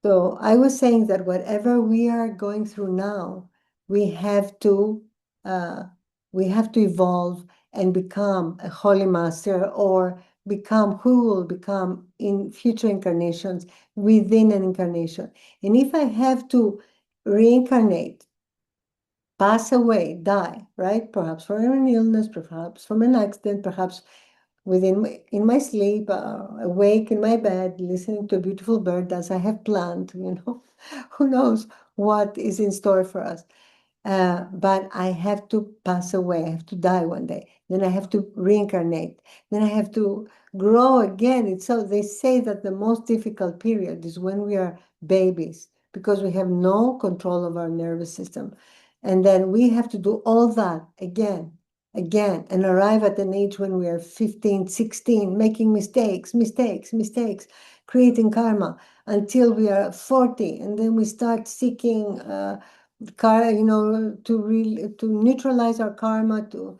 So I was saying that whatever we are going through now, we have to uh, we have to evolve and become a holy master, or become who will become in future incarnations within an incarnation. And if I have to reincarnate, pass away, die, right? Perhaps from an illness, perhaps from an accident, perhaps in my sleep, awake in my bed, listening to a beautiful bird as I have planned, who knows what is in store for us. But I have to pass away. I have to die one day. Then I have to reincarnate. Then I have to grow again. It's so they say that the most difficult period is when we are babies, because we have no control of our nervous system. And then we have to do all that again, and arrive at an age when we are 15, 16, making mistakes, creating karma until we are 40. And then we start seeking to neutralize our karma, to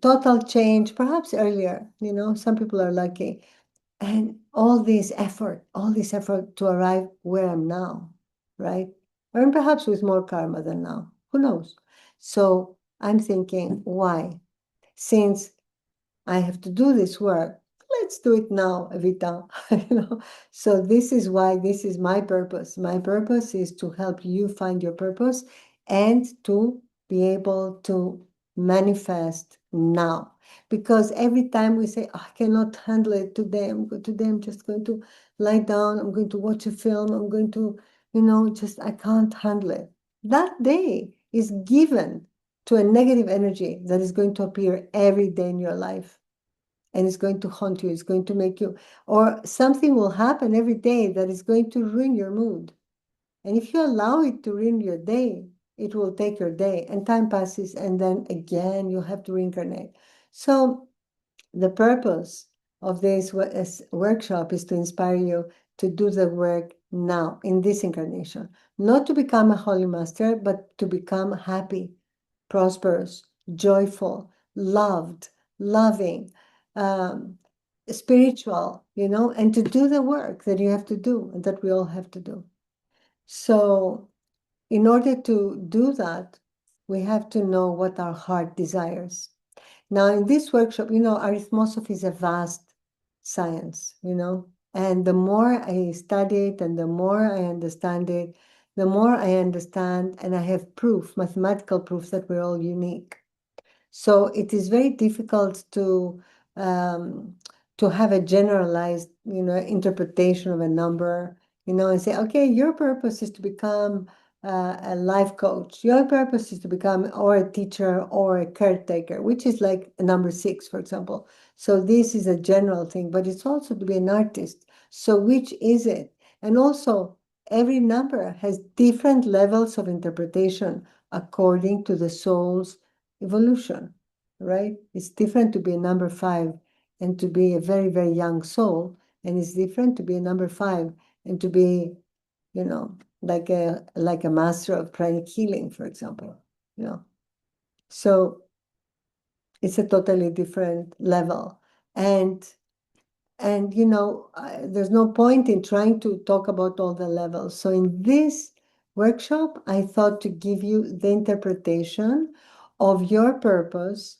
total change, perhaps earlier. Some people are lucky. And all this effort to arrive where I'm now, right? Or perhaps with more karma than now. Who knows? So I'm thinking, why? Since I have to do this work, let's do it now, Evita. So this is why this is my purpose. My purpose is to help you find your purpose and to be able to manifest now. Because every time we say, "Oh, I cannot handle it today, I'm just going to lie down, I'm going to watch a film, I'm going to, I can't handle it." That day is given to a negative energy that is going to appear every day in your life. And it's going to haunt you, it's going to make you, or something will happen every day that is going to ruin your mood. And if you allow it to ruin your day, it will take your day, and time passes, and then again you have to reincarnate. So the purpose of this workshop is to inspire you to do the work now, in this incarnation. Not to become a holy master, but to become happy, prosperous, joyful, loved, loving, um, spiritual, and to do the work that you have to do and that we all have to do. So, in order to do that, we have to know what our heart desires. Now, in this workshop, arithmosophy is a vast science, and the more I study it and the more I understand it, the more I understand, and I have proof, mathematical proof, that we're all unique. So it is very difficult um, to have a generalized, interpretation of a number, and say, okay, your purpose is to become a life coach. Your purpose is to become or a teacher or a caretaker, which is like a number 6, for example. So this is a general thing, but it's also to be an artist. So which is it? And also, every number has different levels of interpretation according to the soul's evolution, right? It's different to be a number 5 and to be a very, very young soul. And it's different to be a number 5 and to be, like a master of pranic healing, for example. So it's a totally different level. And there's no point in trying to talk about all the levels. So in this workshop, I thought to give you the interpretation of your purpose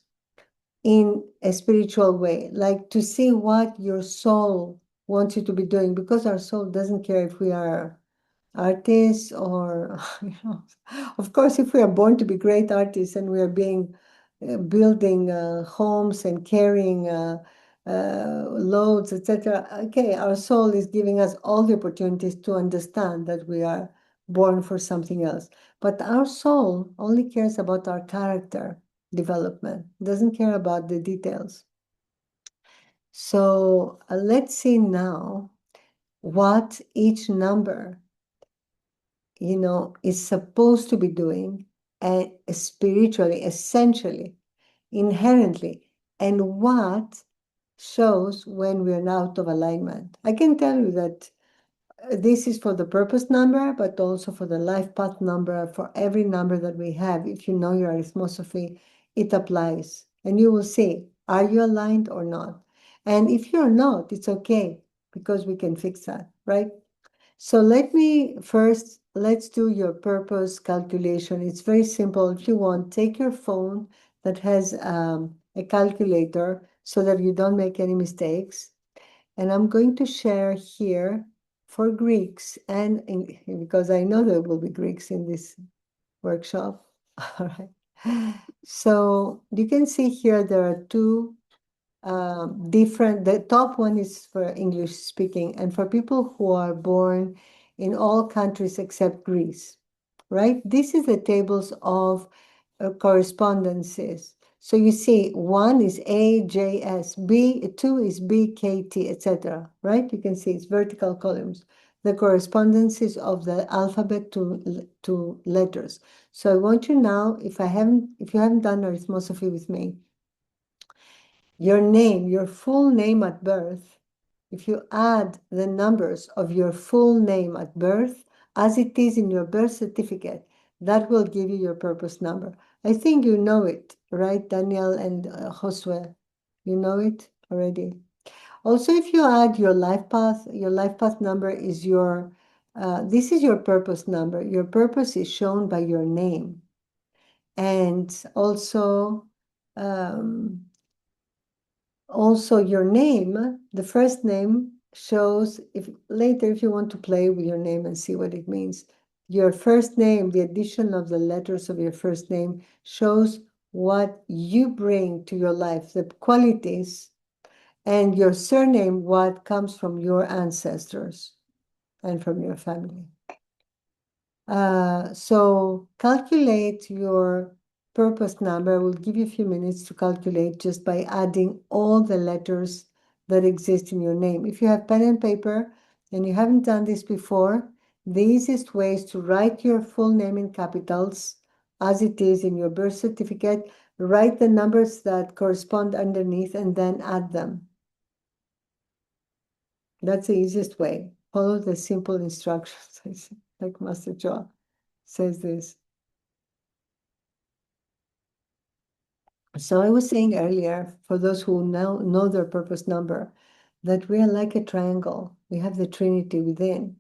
in a spiritual way, like to see what your soul wants you to be doing, because our soul doesn't care if we are artists or, of course, if we are born to be great artists and we are building homes and carrying loads, etc. Okay, our soul is giving us all the opportunities to understand that we are born for something else. But our soul only cares about our character development, doesn't care about the details. So let's see now what each number, is supposed to be doing, spiritually, essentially, inherently, and what shows when we're out of alignment. I can tell you that this is for the purpose number, but also for the life path number, for every number that we have. If you know your arithmosophy, it applies. And you will see, are you aligned or not? And if you're not, it's okay, because we can fix that, right? So let's do your purpose calculation. It's very simple. If you want, take your phone that has a calculator so that you don't make any mistakes. And I'm going to share here for Greeks because I know there will be Greeks in this workshop. All right. So you can see here there are two different. The top one is for English speaking and for people who are born in all countries except Greece, right? This is the tables of correspondences. So you see, one is AJS, two is BKT, etc. Right? You can see it's vertical columns. The correspondences of the alphabet to letters. So I want you now, if you haven't done arithmosophy with me, your name, your full name at birth, if you add the numbers of your full name at birth as it is in your birth certificate, that will give you your purpose number. I think you know it, right, Daniel and Josue? You know it already. Also, if you add your life path number is this is your purpose number. Your purpose is shown by your name. And also your name, the first name shows, if later if you want to play with your name and see what it means, your first name, the addition of the letters of your first name shows what you bring to your life, the qualities, and your surname, what comes from your ancestors and from your family. So calculate your purpose number. I will give you a few minutes to calculate just by adding all the letters that exist in your name. If you have pen and paper and you haven't done this before, the easiest way is to write your full name in capitals as it is in your birth certificate, write the numbers that correspond underneath and then add them. That's the easiest way. Follow the simple instructions, like Master Joa says this. So I was saying earlier, for those who now know their purpose number, that we are like a triangle. We have the Trinity within,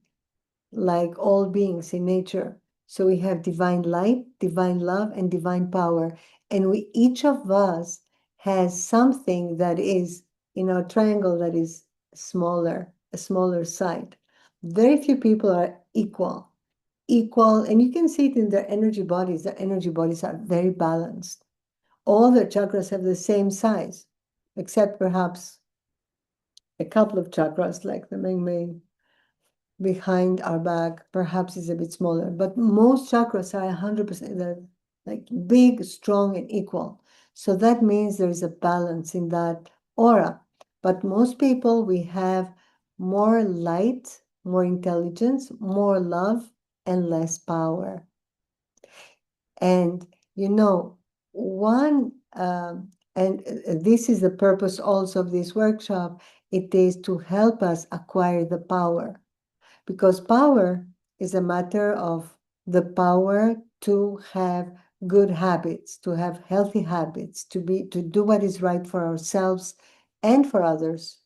like all beings in nature. So we have divine light, divine love, and divine power. And each of us has something that is in our triangle that is smaller, a smaller side. Very few people are equal, and you can see it in their energy bodies. Their energy bodies are very balanced. All the chakras have the same size, except perhaps a couple of chakras, like the main behind our back, perhaps is a bit smaller. But most chakras are 100%, they're like big, strong, and equal. So that means there is a balance in that aura. But most people, we have more light, more intelligence, more love, and less power. And one, and this is the purpose also of this workshop, it is to help us acquire the power, because power is a matter of the power to have good habits, to have healthy habits, to do what is right for ourselves and for others.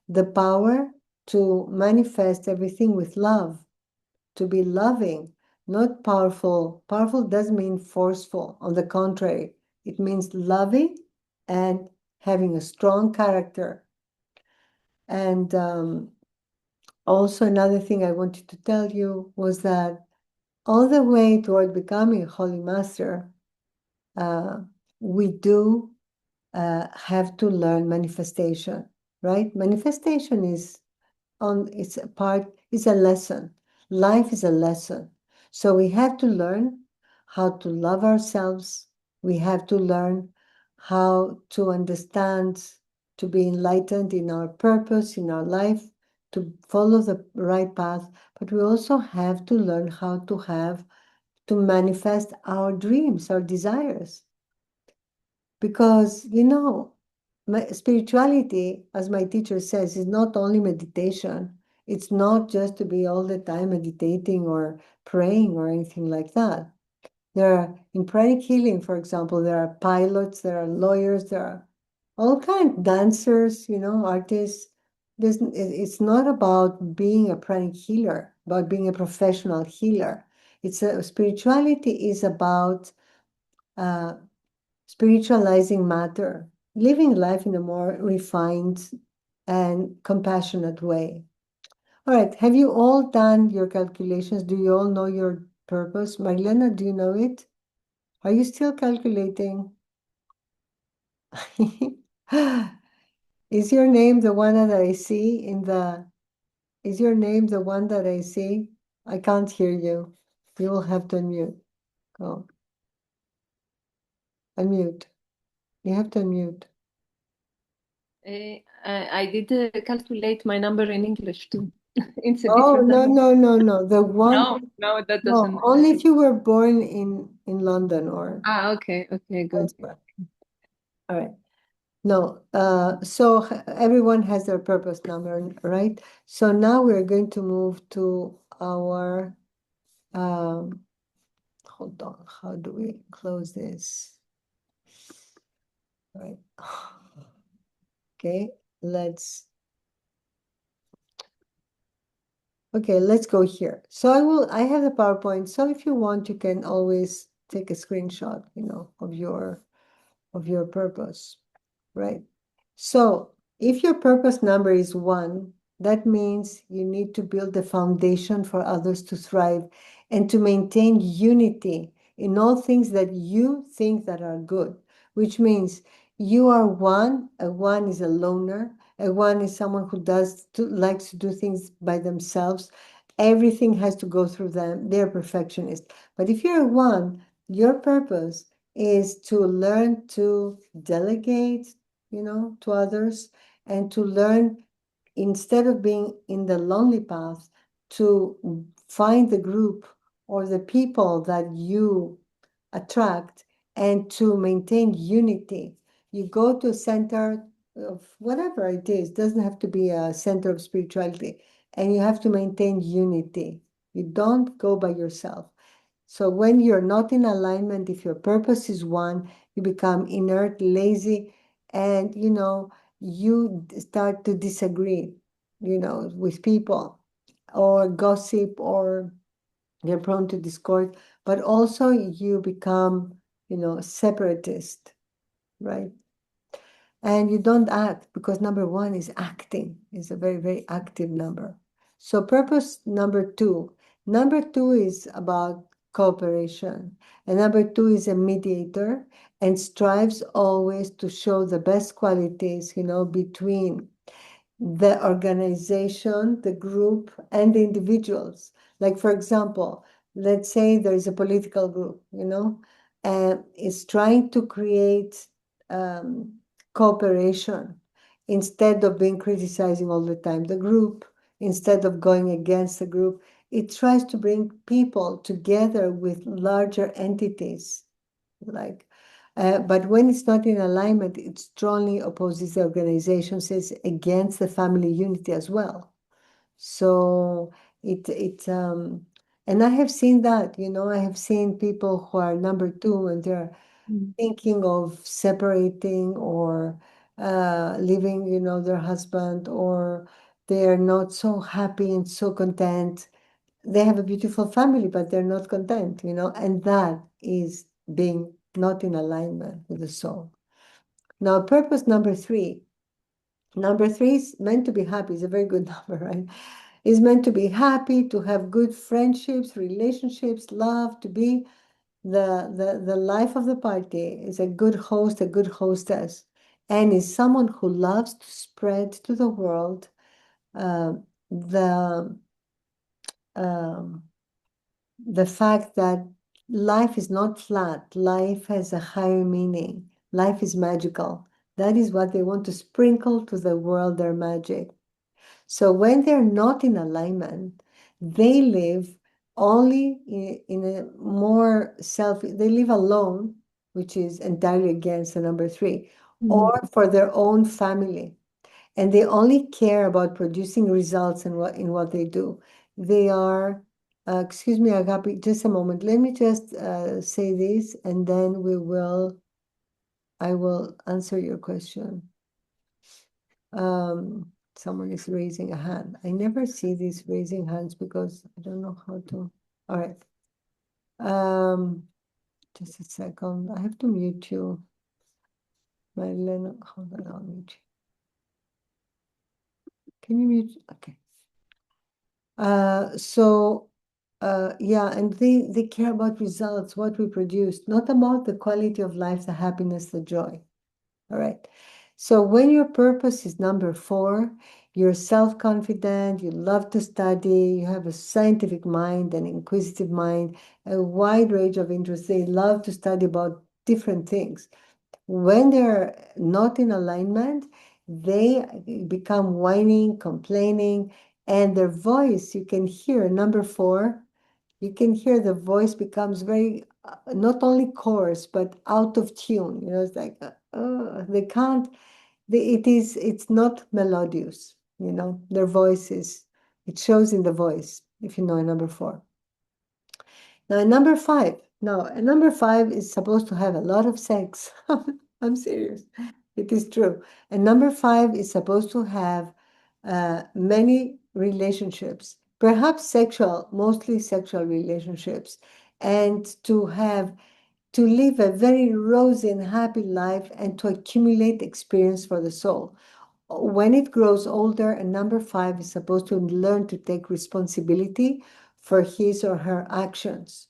The power to manifest everything with love, to be loving, not powerful. Powerful doesn't mean forceful. On the contrary, it means loving and having a strong character. And also another thing I wanted to tell you was that all the way toward becoming a Holy Master, we do have to learn manifestation, right? Manifestation is it's a lesson. Life is a lesson. So we have to learn how to love ourselves. We have to learn how to understand, to be enlightened in our purpose, in our life, to follow the right path. But we also have to learn how to manifest our dreams, our desires. Because, spirituality, as my teacher says, is not only meditation. It's not just to be all the time meditating or praying or anything like that. In pranic healing, for example, there are pilots, there are lawyers, there are all kinds, dancers, artists. it's not about being a pranic healer, about being a professional healer. Spirituality is about uh, spiritualizing matter, living life in a more refined and compassionate way. All right, have you all done your calculations? Do you all know your purpose? Marilena, do you know it? Are you still calculating? Is your name the one that I see in the, is your name the one that I see? I can't hear you. You will have to unmute. Go. Unmute. You have to unmute. I did calculate my number in English too. It's a Oh, different no, number. no, no, no. The one, No, that no, doesn't. only if you were born in London or Okay, okay, good. elsewhere. All right. No, so everyone has their purpose number, right? So now we're going to move to our, hold on, how do we close this? Right. Okay, let's go here. So I have the PowerPoint. So if you want, you can always take a screenshot, of your purpose, right? So if your purpose number is 1, that means you need to build a foundation for others to thrive and to maintain unity in all things that you think that are good, which means you are one. A 1 is a loner. A 1 is someone who likes to do things by themselves. Everything has to go through them. They're perfectionist. But if you're a 1, your purpose is to learn to delegate, to others, and to learn, instead of being in the lonely path, to find the group or the people that you attract and to maintain unity. You go to a center of whatever it is, doesn't have to be a center of spirituality, and you have to maintain unity. You don't go by yourself. So when you're not in alignment, if your purpose is 1, you become inert, lazy, and you start to disagree, with people, or gossip, or you're prone to discord, but also you become, separatist, right? And you don't act, because number 1 is acting, is a very, very active number. So purpose number 2. Number 2 is about cooperation. And number 2 is a mediator and strives always to show the best qualities, between the organization, the group, and the individuals. Like, for example, let's say there is a political group, and it's trying to create um, cooperation instead of being criticizing all the time. The group, instead of going against the group, it tries to bring people together with larger entities, like but when it's not in alignment, it strongly opposes the organization, says against the family unity as well. So and I have seen that, I have seen people who are number 2 and they're Mm. thinking of separating or leaving, their husband, or they're not so happy and so content. They have a beautiful family, but they're not content, and that is being not in alignment with the soul. Now, purpose number 3. Number 3 is meant to be happy. It's a very good number, right? Is meant to be happy, to have good friendships, relationships, love, to be the life of the party, is a good host, a good hostess, and is someone who loves to spread to the world uh, the um, the fact that life is not flat, life has a higher meaning, life is magical. That is what they want to sprinkle to the world, their magic. So when they're not in alignment, they live only in a more they live alone, which is entirely against the number 3, Mhm. or for their own family, and they only care about producing results in what they do. They are, excuse me, Agapi, just a moment. Let me just say this, and then I will answer your question. Someone is raising a hand. I never see these raising hands because I don't know how to. All right. Just a second. I have to mute you. Marilyn, hold on, I'll mute you. Can you mute? Okay. Yeah, and they care about results, what we produce, not about the quality of life, the happiness, the joy. All right. So when your purpose is number 4, you're self-confident, you love to study, you have a scientific mind, an inquisitive mind, a wide range of interests. They love to study about different things. When they're not in alignment, they become whining, complaining, and their voice, you can hear, number 4, you can hear the voice becomes very, not only coarse, but out of tune. It's like, they can't, it's not melodious, their voices, it shows in the voice, if you know a number 4. Now, a number 5 is supposed to have a lot of sex. I'm serious. It is true. And number 5 is supposed to have many relationships, perhaps sexual, mostly sexual relationships, and to live a very rosy and happy life and to accumulate experience for the soul. When it grows older, a number 5 is supposed to learn to take responsibility for his or her actions.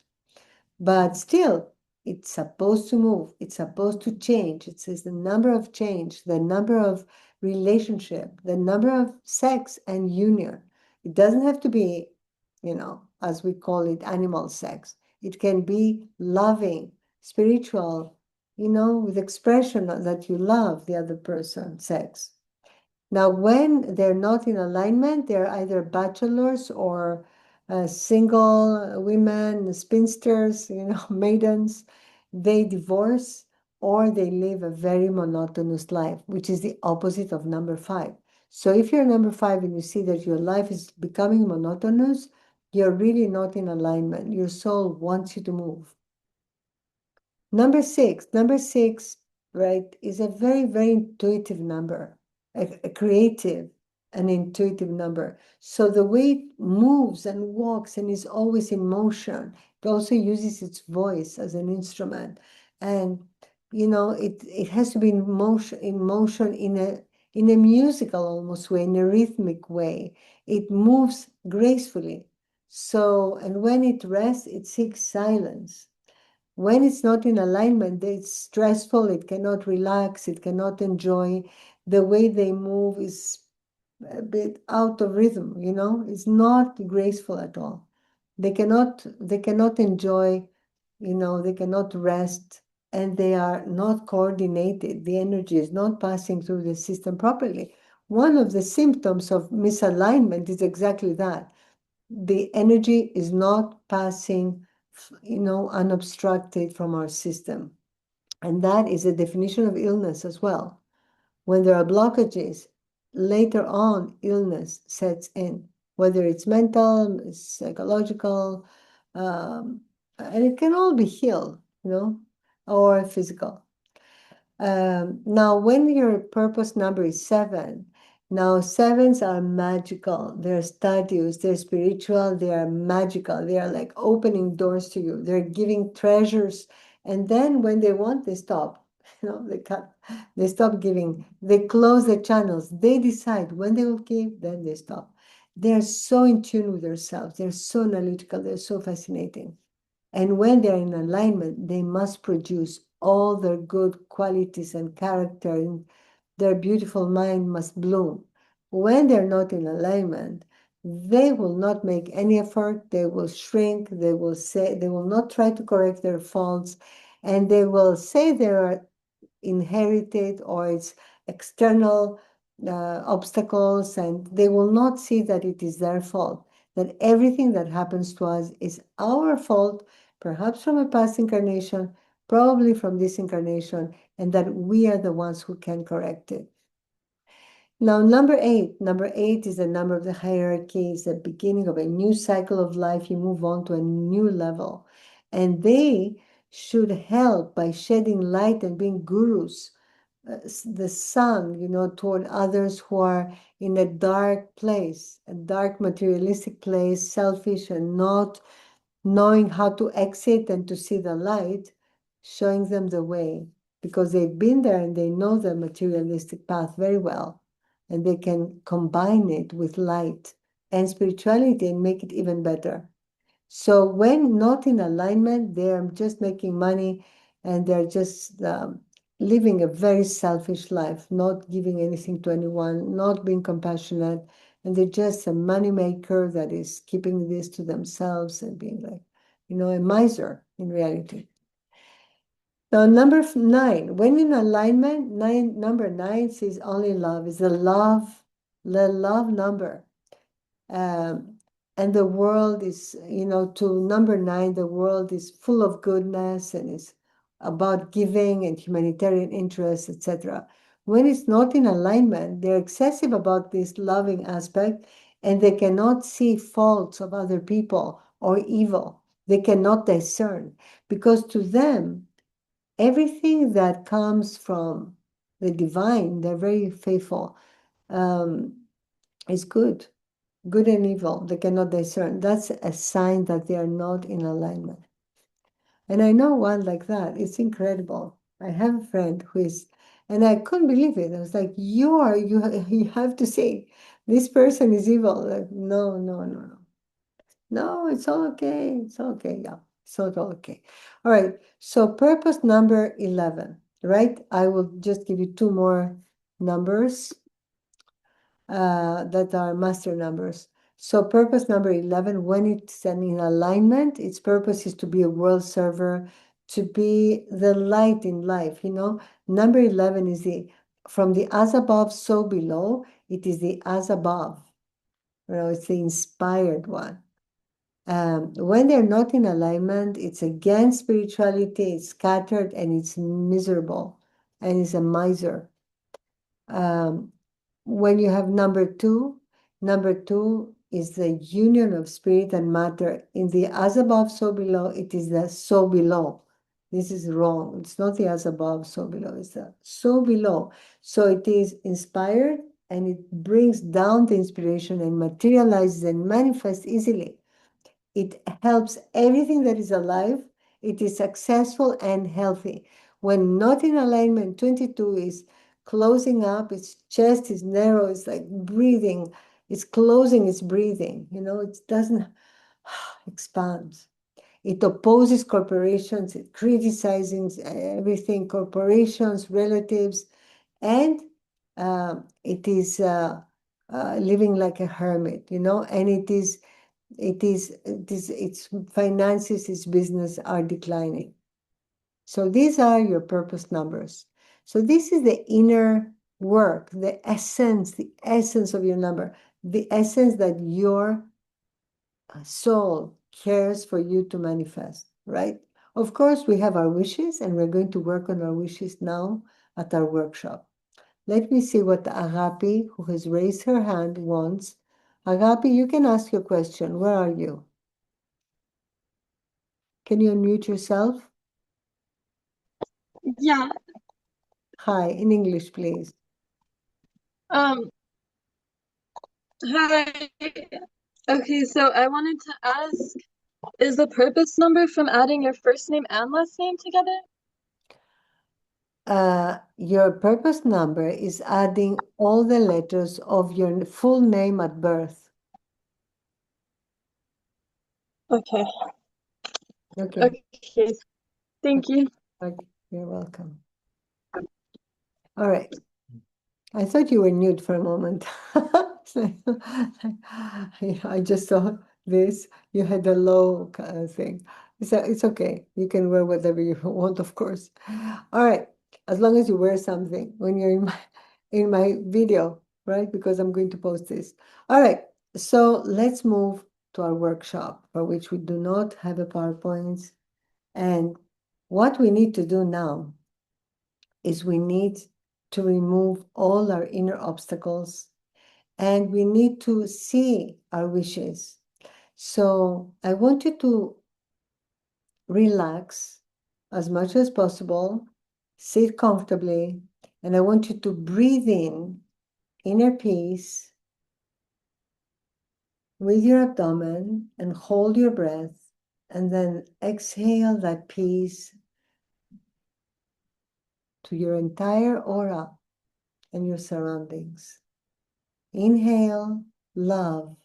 But still, it's supposed to move. It's supposed to change. It says the number of change, the number of relationship, the number of sex and union. It doesn't have to be, as we call it, animal sex. It can be loving, spiritual, with expression that you love the other person, sex. Now, when they're not in alignment, they're either bachelors or single women, spinsters, maidens. They divorce or they live a very monotonous life, which is the opposite of number 5. So if you're number 5 and you see that your life is becoming monotonous, you're really not in alignment. Your soul wants you to move. Number 6, right, is a very, very intuitive number, a creative and intuitive number. So the way it moves and walks and is always in motion, it also uses its voice as an instrument. And, it has to be in motion in a musical almost way, in a rhythmic way. It moves gracefully. So, and when it rests, it seeks silence. When it's not in alignment, it's stressful, it cannot relax, it cannot enjoy. The way they move is a bit out of rhythm, it's not graceful at all. They cannot enjoy, they cannot rest, and they are not coordinated. The energy is not passing through the system properly. One of the symptoms of misalignment is exactly that. The energy is not passing unobstructed from our system. And that is a definition of illness as well. When there are blockages, later on, illness sets in, whether it's mental, psychological, and it can all be healed, or physical. Now, when your purpose number is 7, now 7s are magical. They're studious, they're spiritual, they are magical. They are like opening doors to you. They're giving treasures. And then when they want, they stop. They stop giving. They close the channels. They decide when they will give, then they stop. They're so in tune with themselves. They're so analytical. They're so fascinating. And when they're in alignment, they must produce all their good qualities and character, and their beautiful mind must bloom. When they're not in alignment, they will not make any effort. They will shrink. They will not try to correct their faults, and they will say they are inherited or it's external obstacles, and they will not see that it is their fault, that everything that happens to us is our fault, perhaps from a past incarnation, probably from this incarnation, and that we are the ones who can correct it. Now, number 8 is the number of the hierarchy, is the beginning of a new cycle of life. You move on to a new level, and they should help by shedding light and being gurus the sun, toward others who are in a dark place, a dark materialistic place, selfish and not knowing how to exit and to see the light, showing them the way because they've been there and they know the materialistic path very well, and they can combine it with light and spirituality and make it even better. So when not in alignment, they're just making money and they're just living a very selfish life, not giving anything to anyone, not being compassionate. And they're just a money maker that is keeping this to themselves and being like, a miser in reality. Now, number 9, when in alignment, number 9 says only love, is the love number. Um, and the world is, to number 9, the world is full of goodness and is about giving and humanitarian interests, etc. When it's not in alignment, they're excessive about this loving aspect and they cannot see faults of other people or evil. They cannot discern because to them, everything that comes from the divine, they're very faithful, is good. Good and evil, they cannot discern. That's a sign that they are not in alignment. And I know one like that. It's incredible. I have a friend who is, and I couldn't believe it. I was like, you have to say, this person is evil. Like, no, no, no, no. No, it's all okay. It's all okay. Yeah, it's all okay. All right. So purpose number 11, right? I will just give you 2 more numbers that are master numbers. So purpose number 11, when it's in alignment, its purpose is to be a world server, to be the light in life. Number 11 is from the as above, so below. It is the as above. It's the inspired one. When they're not in alignment, it's against spirituality, it's scattered, and it's miserable, and it's a miser. When you have number 2 is the union of spirit and matter. In the as above, so below, it is the so below. This is wrong. It's not the as above, so below. It's the so below. So it is inspired and it brings down the inspiration and materializes and manifests easily. It helps everything that is alive. It is successful and healthy. When not in alignment, 22 is closing up. Its chest is narrow. It's like breathing. It's closing its breathing. It doesn't expand. It opposes corporations. It criticizes everything, corporations, relatives, and it is living like a hermit, and its finances, its business are declining. So these are your purpose numbers. So this is the inner work, the essence of your number, the essence that your soul cares for you to manifest, right? Of course, we have our wishes, and we're going to work on our wishes now at our workshop. Let me see what Agapi, who has raised her hand, wants. Agapi, you can ask your question. Where are you? Can you unmute yourself? Yeah. Hi, in English, please. Um, Hi. Okay, so I wanted to ask, is the purpose number from adding your first name and last name together? Your purpose number is adding all the letters of your full name at birth. Okay. Okay. Okay. Thank you. Okay. You're welcome. All right. I thought you were nude for a moment. I just saw this. You had a low thing. It's okay. You can wear whatever you want, of course. All right. As long as you wear something when you're in my video, right? Because I'm going to post this. All right. So let's move to our workshop, for which we do not have a PowerPoint. And what we need to do now is we need to remove all our inner obstacles and we need to see our wishes. So I want you to relax as much as possible, sit comfortably, And I want you to breathe in inner peace with your abdomen and hold your breath, and then exhale that peace to your entire aura and your surroundings. Inhale love,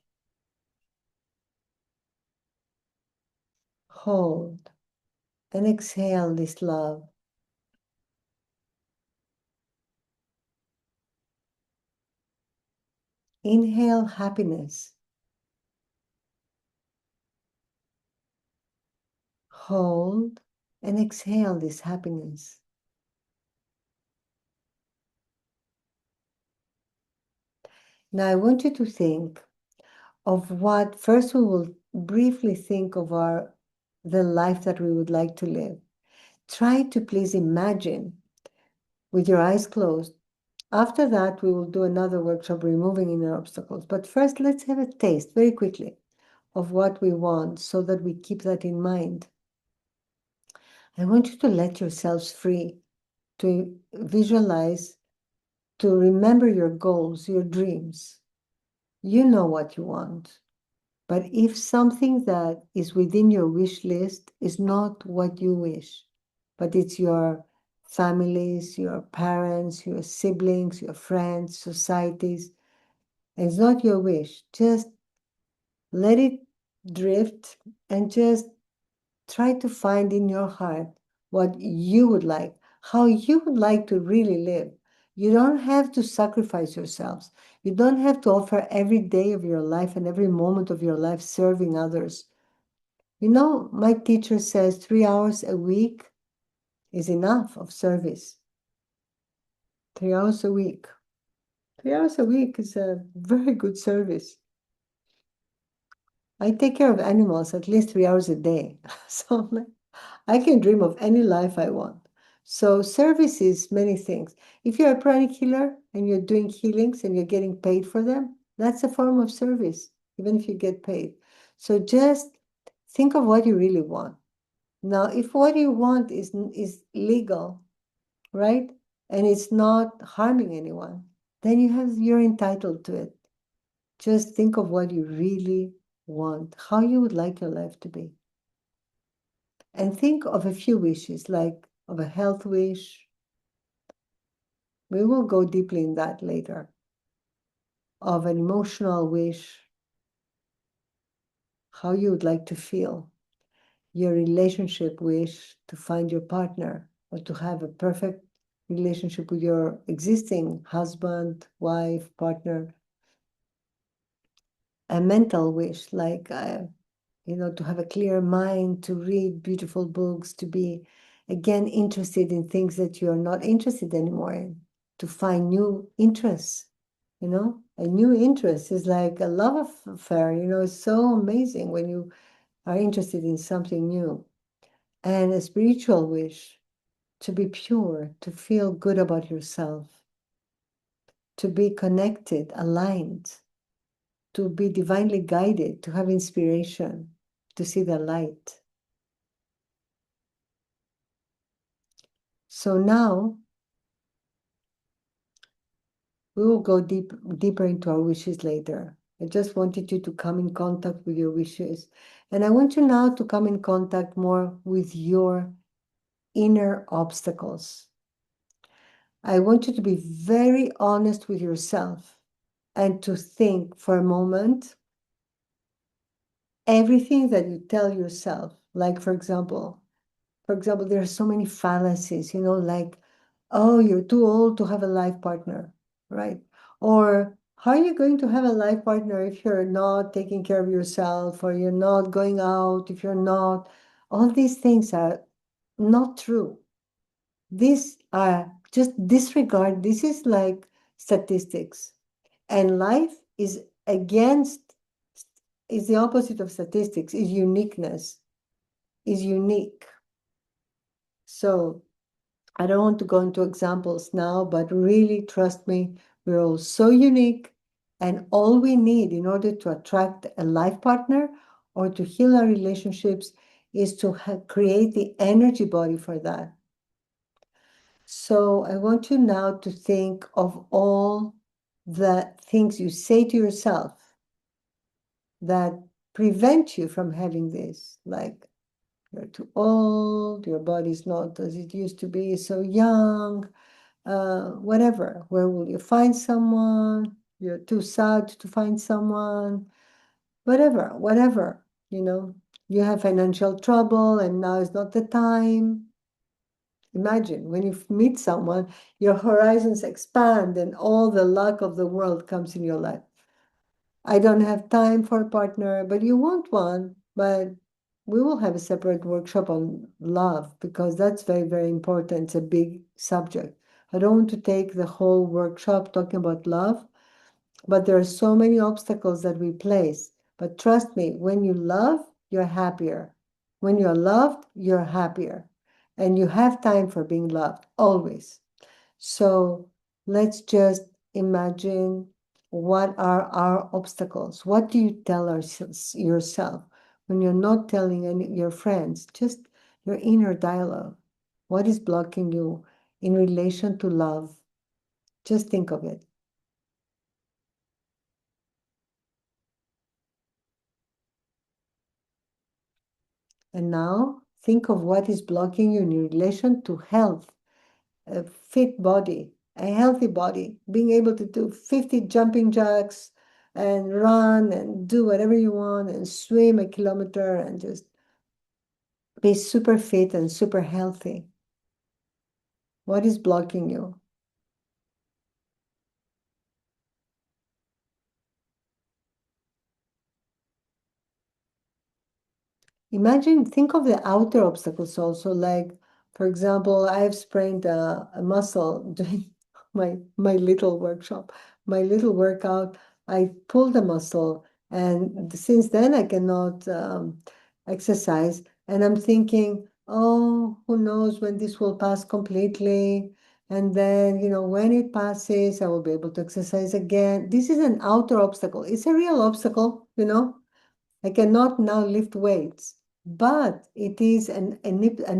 hold, and exhale this love. Inhale happiness, hold, and exhale this happiness. Now I want you to think of what, first we will briefly think of the life that we would like to live. Try to please imagine with your eyes closed. After that, we will do another workshop removing inner obstacles. But first, let's have a taste very quickly of what we want so that we keep that in mind. I want you to let yourselves free to visualize, to remember your goals, your dreams. You know what you want. But if something that is within your wish list is not what you wish, but it's your families, your parents, your siblings, your friends, societies, and it's not your wish, just let it drift and just try to find in your heart what you would like, how you would like to really live. You don't have to sacrifice yourselves. You don't have to offer every day of your life and every moment of your life serving others. You know, my teacher says 3 hours a week is enough of service. 3 hours a week. 3 hours a week is a very good service. I take care of animals at least 3 hours a day. So I can dream of any life I want. So service is many things. If you're a pranic healer and you're doing healings and you're getting paid for them, that's a form of service, even if you get paid. So just think of what you really want. Now, if what you want is legal, right, and it's not harming anyone, then you're entitled to it. Just think of what you really want, how you would like your life to be. And think of a few wishes, like of a health wish. We will go deeply in that later. Of an emotional wish, how you would like to feel. Your relationship wish, to find your partner or to have a perfect relationship with your existing husband, wife, partner. A mental wish, like to have a clear mind, to read beautiful books, to be, again, interested in things that you're not interested anymore in, to find new interests. A new interest is like a love affair. It's so amazing when you are interested in something new. And a spiritual wish, to be pure, to feel good about yourself, to be connected, aligned, to be divinely guided, to have inspiration, to see the light. So now we will go deeper into our wishes later. I just wanted you to come in contact with your wishes. And I want you now to come in contact more with your inner obstacles. I want you to be very honest with yourself and to think for a moment everything that you tell yourself. Like, for example, there are so many fallacies, like, oh, you're too old to have a life partner, right? Or how are you going to have a life partner if you're not taking care of yourself, or you're not going out, if you're not, all these things are not true. These are just disregard. This is like statistics. And life is the opposite of statistics, is uniqueness, is unique. So I don't want to go into examples now, but really trust me, we're all so unique, and all we need in order to attract a life partner or to heal our relationships is to create the energy body for that. So I want you now to think of all the things you say to yourself that prevent you from having this, like you're too old, your body's not as it used to be, so young, whatever. Where will you find someone? You're too sad to find someone, whatever, you have financial trouble and now is not the time. Imagine when you meet someone, your horizons expand and all the luck of the world comes in your life. I don't have time for a partner, but you want one. But we will have a separate workshop on love because that's very, very important. It's a big subject. I don't want to take the whole workshop talking about love, but there are so many obstacles that we place. But trust me, when you love, you're happier. When you're loved, you're happier. And you have time for being loved, always. So let's just imagine what are our obstacles. What do you tell yourself when you're not telling your friends? Just your inner dialogue. What is blocking you in relation to love? Just think of it. And now think of what is blocking you in relation to health, a fit body, a healthy body, being able to do 50 jumping jacks and run and do whatever you want and swim a kilometer and just be super fit and super healthy. What is blocking you? Imagine, think of the outer obstacles also, like, for example, I have sprained a muscle doing my little workshop, my little workout. I pulled a muscle, and since then I cannot exercise. And I'm thinking, oh, who knows when this will pass completely? And then, when it passes, I will be able to exercise again. This is an outer obstacle. It's a real obstacle. I cannot now lift weights, but it is an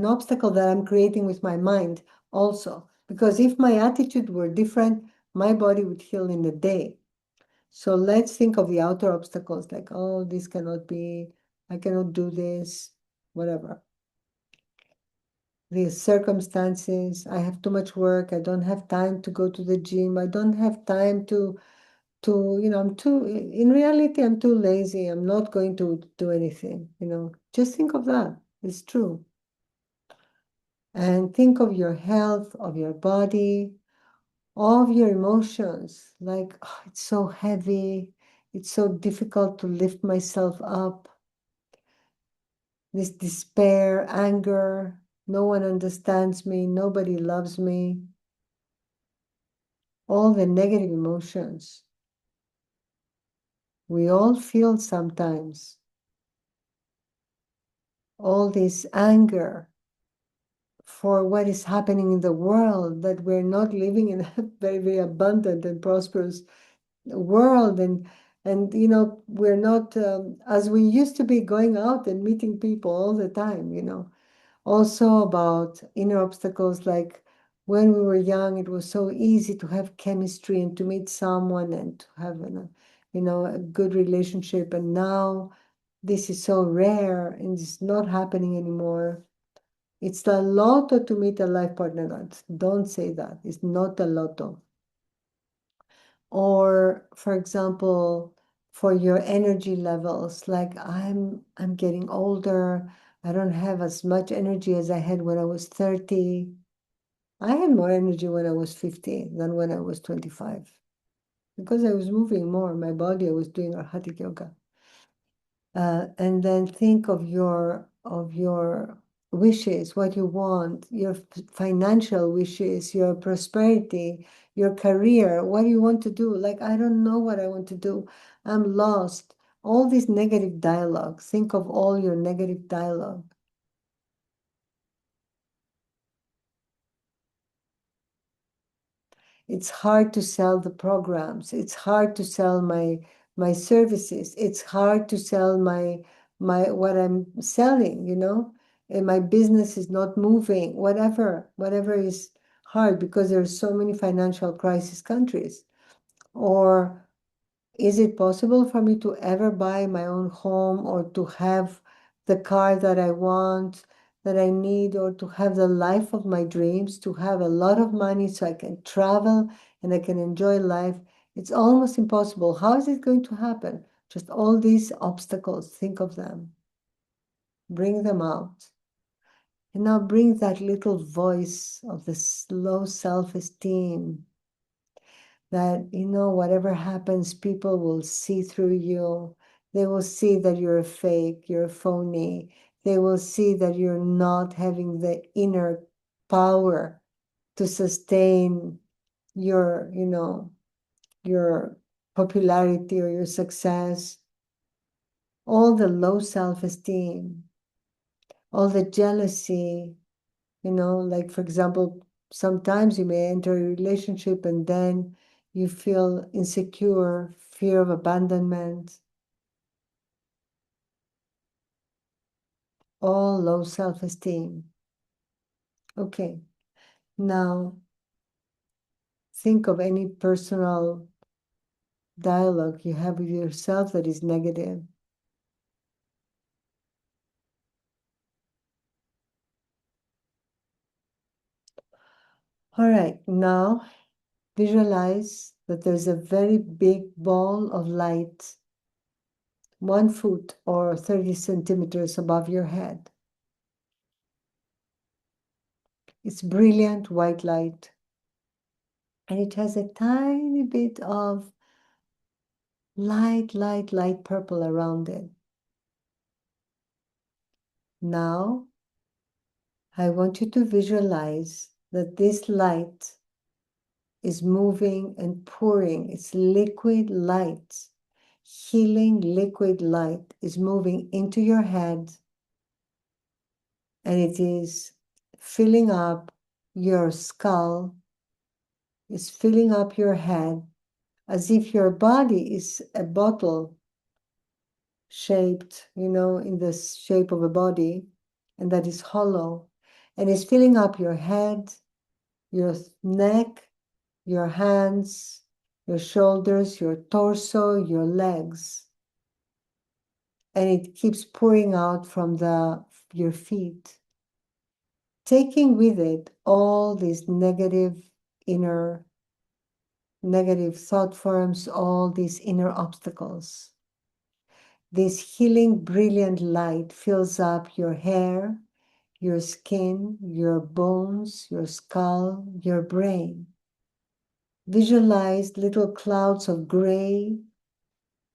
obstacle that I'm creating with my mind also. Because if my attitude were different, my body would heal in a day. So let's think of the outer obstacles like, oh, this cannot be, I cannot do this, whatever. The circumstances, I have too much work, I don't have time to go to the gym, I don't have time in reality, I'm too lazy. I'm not going to do anything. Just think of that. It's true. And think of your health, of your body, of your emotions. Like, oh, it's so heavy. It's so difficult to lift myself up. This despair, anger, no one understands me, nobody loves me. All the negative emotions we all feel sometimes. All this anger for what is happening in the world, that we're not living in a very, very abundant and prosperous world. And we're not, as we used to be, going out and meeting people all the time. Also about inner obstacles, like when we were young, it was so easy to have chemistry and to meet someone and to have a good relationship. And now this is so rare and it's not happening anymore. It's the lotto to meet a life partner. Don't say that. It's not a lotto. Or, for example, for your energy levels, like I'm getting older. I don't have as much energy as I had when I was 30. I had more energy when I was 50 than when I was 25 because I was moving more. My body, I was doing Hatha yoga. And then think of your wishes, what you want, your financial wishes, your prosperity, your career, what do you want to do? Like, I don't know what I want to do. I'm lost. All this negative dialogue. Think of all your negative dialogue. It's hard to sell the programs. It's hard to sell my services. It's hard to sell my what I'm selling, and my business is not moving. Whatever is hard because there are so many financial crisis countries? Or is it possible for me to ever buy my own home, or to have the car that I want, that I need, or to have the life of my dreams, to have a lot of money so I can travel and I can enjoy life? It's almost impossible. How is it going to happen? Just all these obstacles, think of them. Bring them out. And now bring that little voice of the low self-esteem that, whatever happens, people will see through you. They will see that you're a fake, you're a phony. They will see that you're not having the inner power to sustain your, your popularity or your success. All the low self-esteem, all the jealousy, like, for example, sometimes you may enter a relationship and then you feel insecure, fear of abandonment, all low self-esteem. Okay, now think of any personal dialogue you have with yourself that is negative. All right, now visualize that there's a very big ball of light 1 foot or 30 centimeters above your head. It's brilliant white light, and it has a tiny bit of light purple around it. Now, I want you to visualize that this light is moving and pouring. It's liquid light, healing liquid light is moving into your head, and it is filling up your skull, is filling up your head, as if your body is a bottle shaped, in the shape of a body, and that is hollow, and is filling up your head, your neck, your hands, your shoulders, your torso, your legs. And it keeps pouring out from your feet, taking with it all these negative thought forms, all these inner obstacles. This healing, brilliant light fills up your hair, your skin, your bones, your skull, your brain. Visualize little clouds of gray,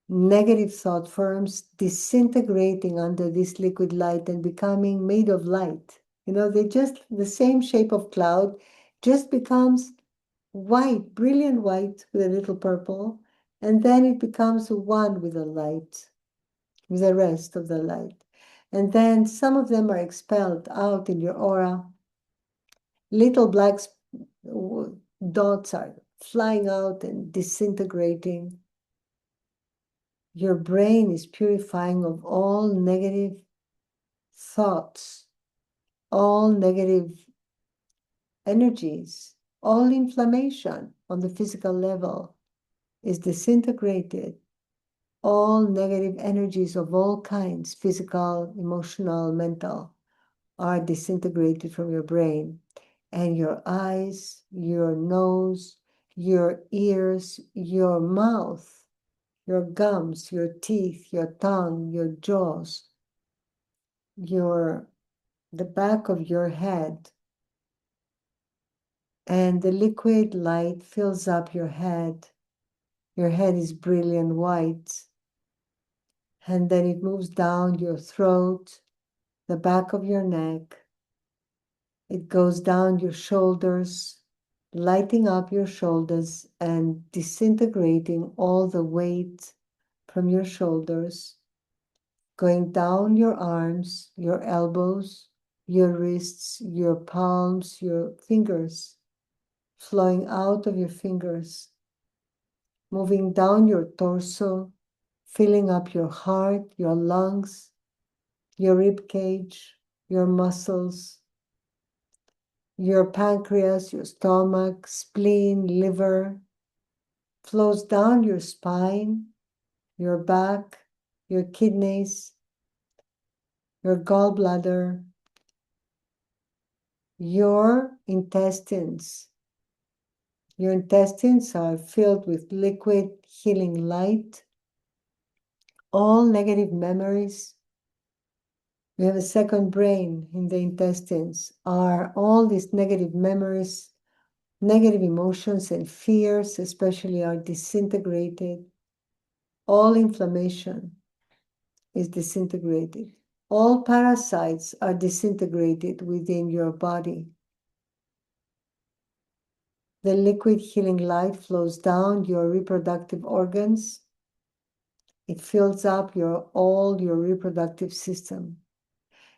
negative thought forms disintegrating under this liquid light and becoming made of light. They just, the same shape of cloud just becomes white, brilliant white with a little purple, and then it becomes one with the light, with the rest of the light. And then some of them are expelled out in your aura. Little black dots are flying out and disintegrating. Your brain is purifying of all negative thoughts, all negative energies, all inflammation on the physical level is disintegrated. All negative energies of all kinds, physical, emotional, mental, are disintegrated from your brain. And your eyes, your nose, your ears, your mouth, your gums, your teeth, your tongue, your jaws, the back of your head, and the liquid light fills up your head. Your head is brilliant white, and then it moves down your throat, the back of your neck. It goes down your shoulders, lighting up your shoulders and disintegrating all the weight from your shoulders, going down your arms, your elbows, your wrists, your palms, your fingers, flowing out of your fingers, moving down your torso, filling up your heart, your lungs, your rib cage, your muscles, Your pancreas, your stomach, spleen, liver, flows down your spine, your back, your kidneys, your gallbladder, your intestines. Your intestines are filled with liquid healing light. All negative memories. We have a second brain in the intestines. Are all these negative memories, negative emotions and fears especially are disintegrated. All inflammation is disintegrated. All parasites are disintegrated within your body. The liquid healing light flows down your reproductive organs. It fills up all your reproductive system.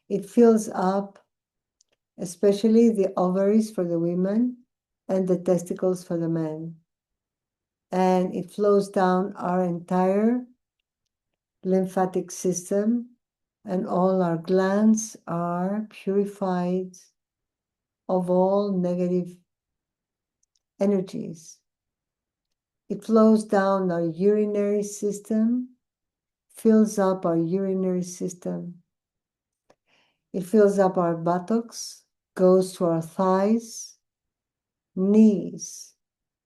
It fills up especially the ovaries for the women and the testicles for the men. And it flows down our entire lymphatic system, and all our glands are purified of all negative energies. It flows down our urinary system, fills up our urinary system. It fills up our buttocks, goes to our thighs, knees.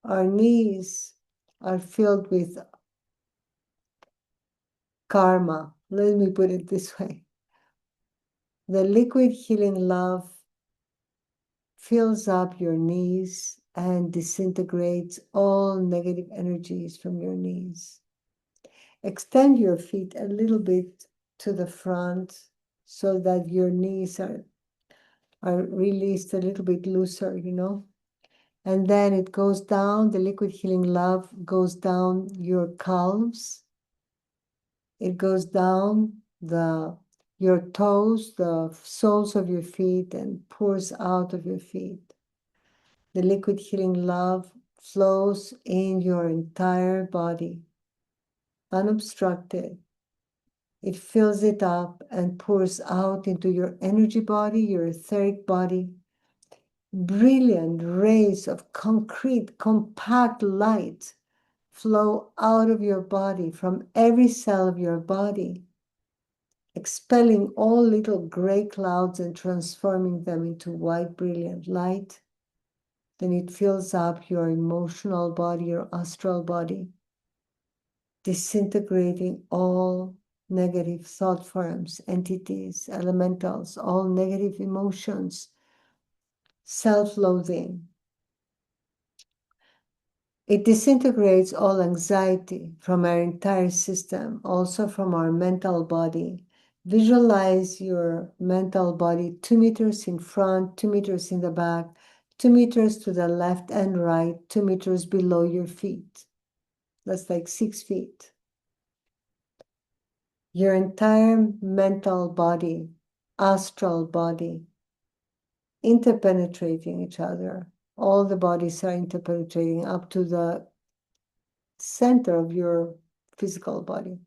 Our knees are filled with karma. Let me put it this way. The liquid healing love fills up your knees and disintegrates all negative energies from your knees. Extend your feet a little bit to the front so that your knees are released a little bit looser, And then it goes down, the liquid healing love goes down your calves. It goes down your toes, the soles of your feet, and pours out of your feet. The liquid healing love flows in your entire body, unobstructed. It fills it up and pours out into your energy body, your etheric body. Brilliant rays of concrete, compact light flow out of your body, from every cell of your body, expelling all little gray clouds and transforming them into white, brilliant light. Then it fills up your emotional body, your astral body, disintegrating all negative thought forms, entities, elementals, all negative emotions, self-loathing. It disintegrates all anxiety from our entire system, also from our mental body. Visualize your mental body 2 meters in front, 2 meters in the back, 2 meters to the left and right, 2 meters below your feet. That's like 6 feet. Your entire mental body, astral body, interpenetrating each other. All the bodies are interpenetrating up to the center of your physical body.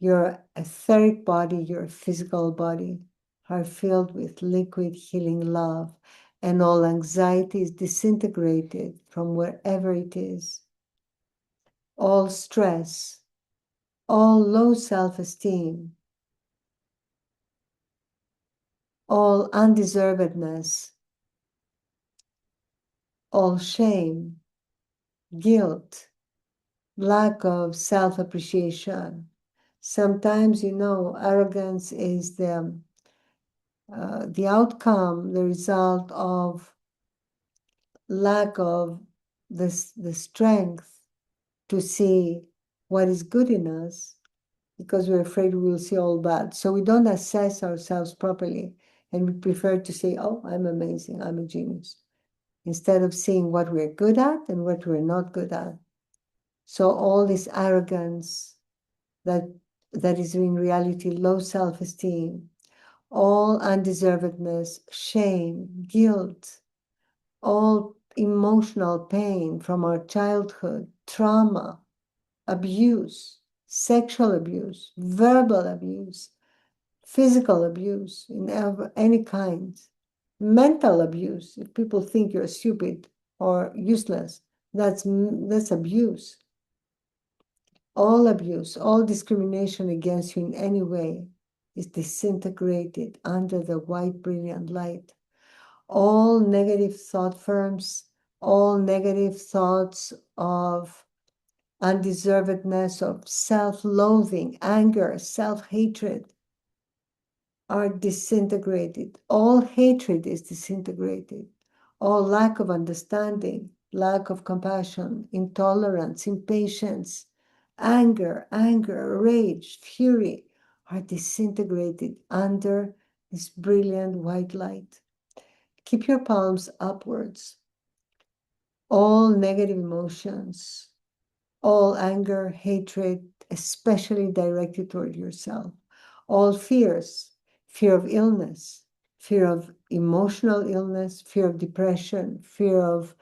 Your etheric body, your physical body are filled with liquid healing love, and all anxiety is disintegrated from wherever it is. All stress, all low self-esteem, all undeservedness, all shame, guilt, lack of self-appreciation. Sometimes, arrogance is the outcome, the result of lack of the strength to see what is good in us, because we're afraid we will see all bad. So we don't assess ourselves properly, and we prefer to say, oh, I'm amazing, I'm a genius, instead of seeing what we're good at and what we're not good at. So all this arrogance that is in reality low self-esteem, all undeservedness, shame, guilt, all emotional pain from our childhood, trauma, abuse, sexual abuse, verbal abuse, physical abuse in any kind, Mental abuse, if people think you're stupid or useless, that's abuse. All abuse, all discrimination against you in any way is disintegrated under the white brilliant light. All negative thought forms, all negative thoughts of undeservedness, of self-loathing, anger, self-hatred are disintegrated. All hatred is disintegrated. All lack of understanding, lack of compassion, intolerance, impatience, anger, rage, fury are disintegrated under this brilliant white light. Keep your palms upwards. All negative emotions, all anger, hatred, especially directed toward yourself, all fears, fear of illness, fear of emotional illness, fear of depression, fear of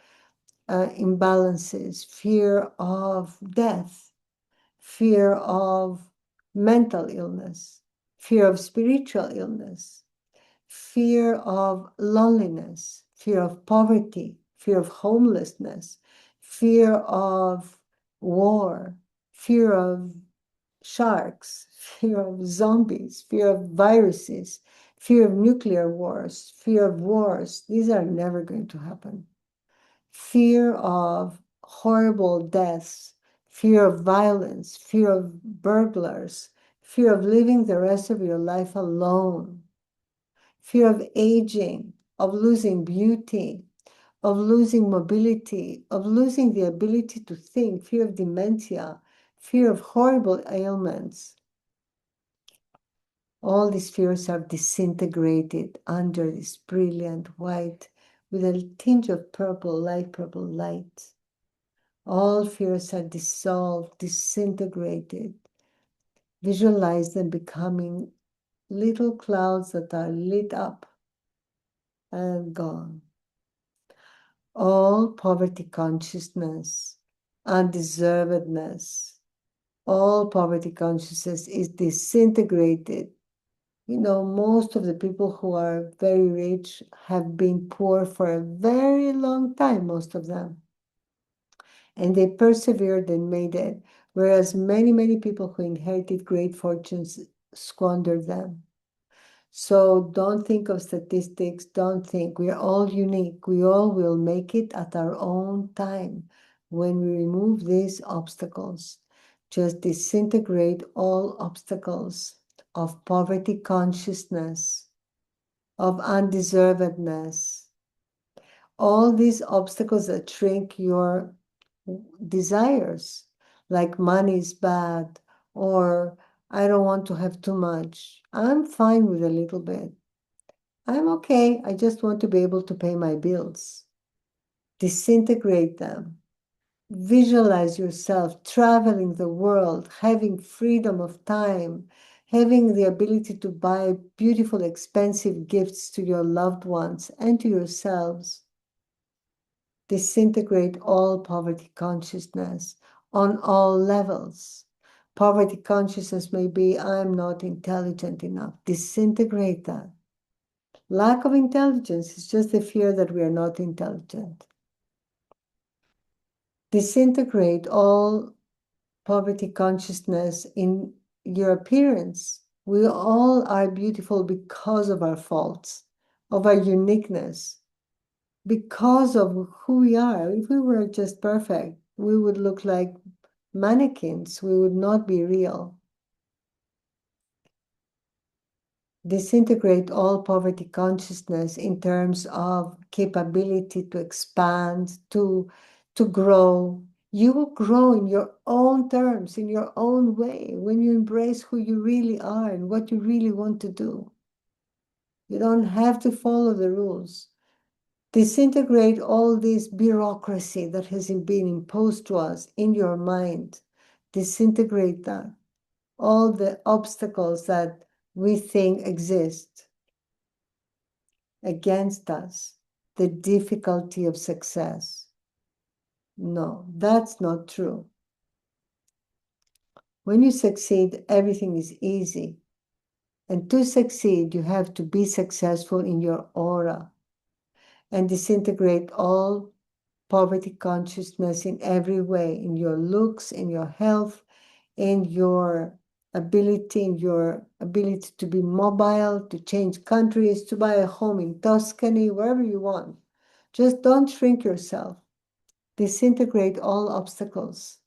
imbalances, fear of death, fear of mental illness, fear of spiritual illness, fear of loneliness, fear of poverty, fear of homelessness, fear of war, fear of sharks, fear of zombies, fear of viruses, fear of nuclear wars, fear of wars. These are never going to happen. Fear of horrible deaths, fear of violence, fear of burglars, fear of living the rest of your life alone, fear of aging, of losing beauty, of losing mobility, of losing the ability to think, fear of dementia, fear of horrible ailments. All these fears are disintegrated under this brilliant white with a tinge of purple, light purple light. All fears are dissolved, disintegrated. Visualize them becoming little clouds that are lit up and gone. All poverty consciousness, undeservedness, all poverty consciousness is disintegrated. You know, most of the people who are very rich have been poor for a very long time, most of them. And they persevered and made it, whereas many, many people who inherited great fortunes squandered them. So don't think of statistics, don't think. We are all unique. We all will make it at our own time when we remove these obstacles. Just disintegrate all obstacles of poverty consciousness, of undeservedness, all these obstacles that shrink your desires, like money is bad, or I don't want to have too much. I'm fine with a little bit. I'm okay. I just want to be able to pay my bills. Disintegrate them. Visualize yourself traveling the world, having freedom of time, having the ability to buy beautiful, expensive gifts to your loved ones and to yourselves. Disintegrate all poverty consciousness on all levels. Poverty consciousness may be, I'm not intelligent enough. Disintegrate that. Lack of intelligence is just the fear that we are not intelligent. Disintegrate all poverty consciousness in your appearance. We all are beautiful because of our faults, of our uniqueness, because of who we are. If we were just perfect, we would look like mannequins. We would not be real. Disintegrate all poverty consciousness in terms of capability to expand, to grow. You will grow in your own terms, in your own way, when you embrace who you really are and what you really want to do. You don't have to follow the rules. Disintegrate all this bureaucracy that has been imposed to us in your mind. Disintegrate that. All the obstacles that we think exist against us, the difficulty of success. No, that's not true. When you succeed, everything is easy. And to succeed, you have to be successful in your aura. and disintegrate all poverty consciousness in every way, in your looks, in your health, in your ability to be mobile, to change countries, to buy a home in Tuscany, wherever you want. Just don't shrink yourself. Disintegrate all obstacles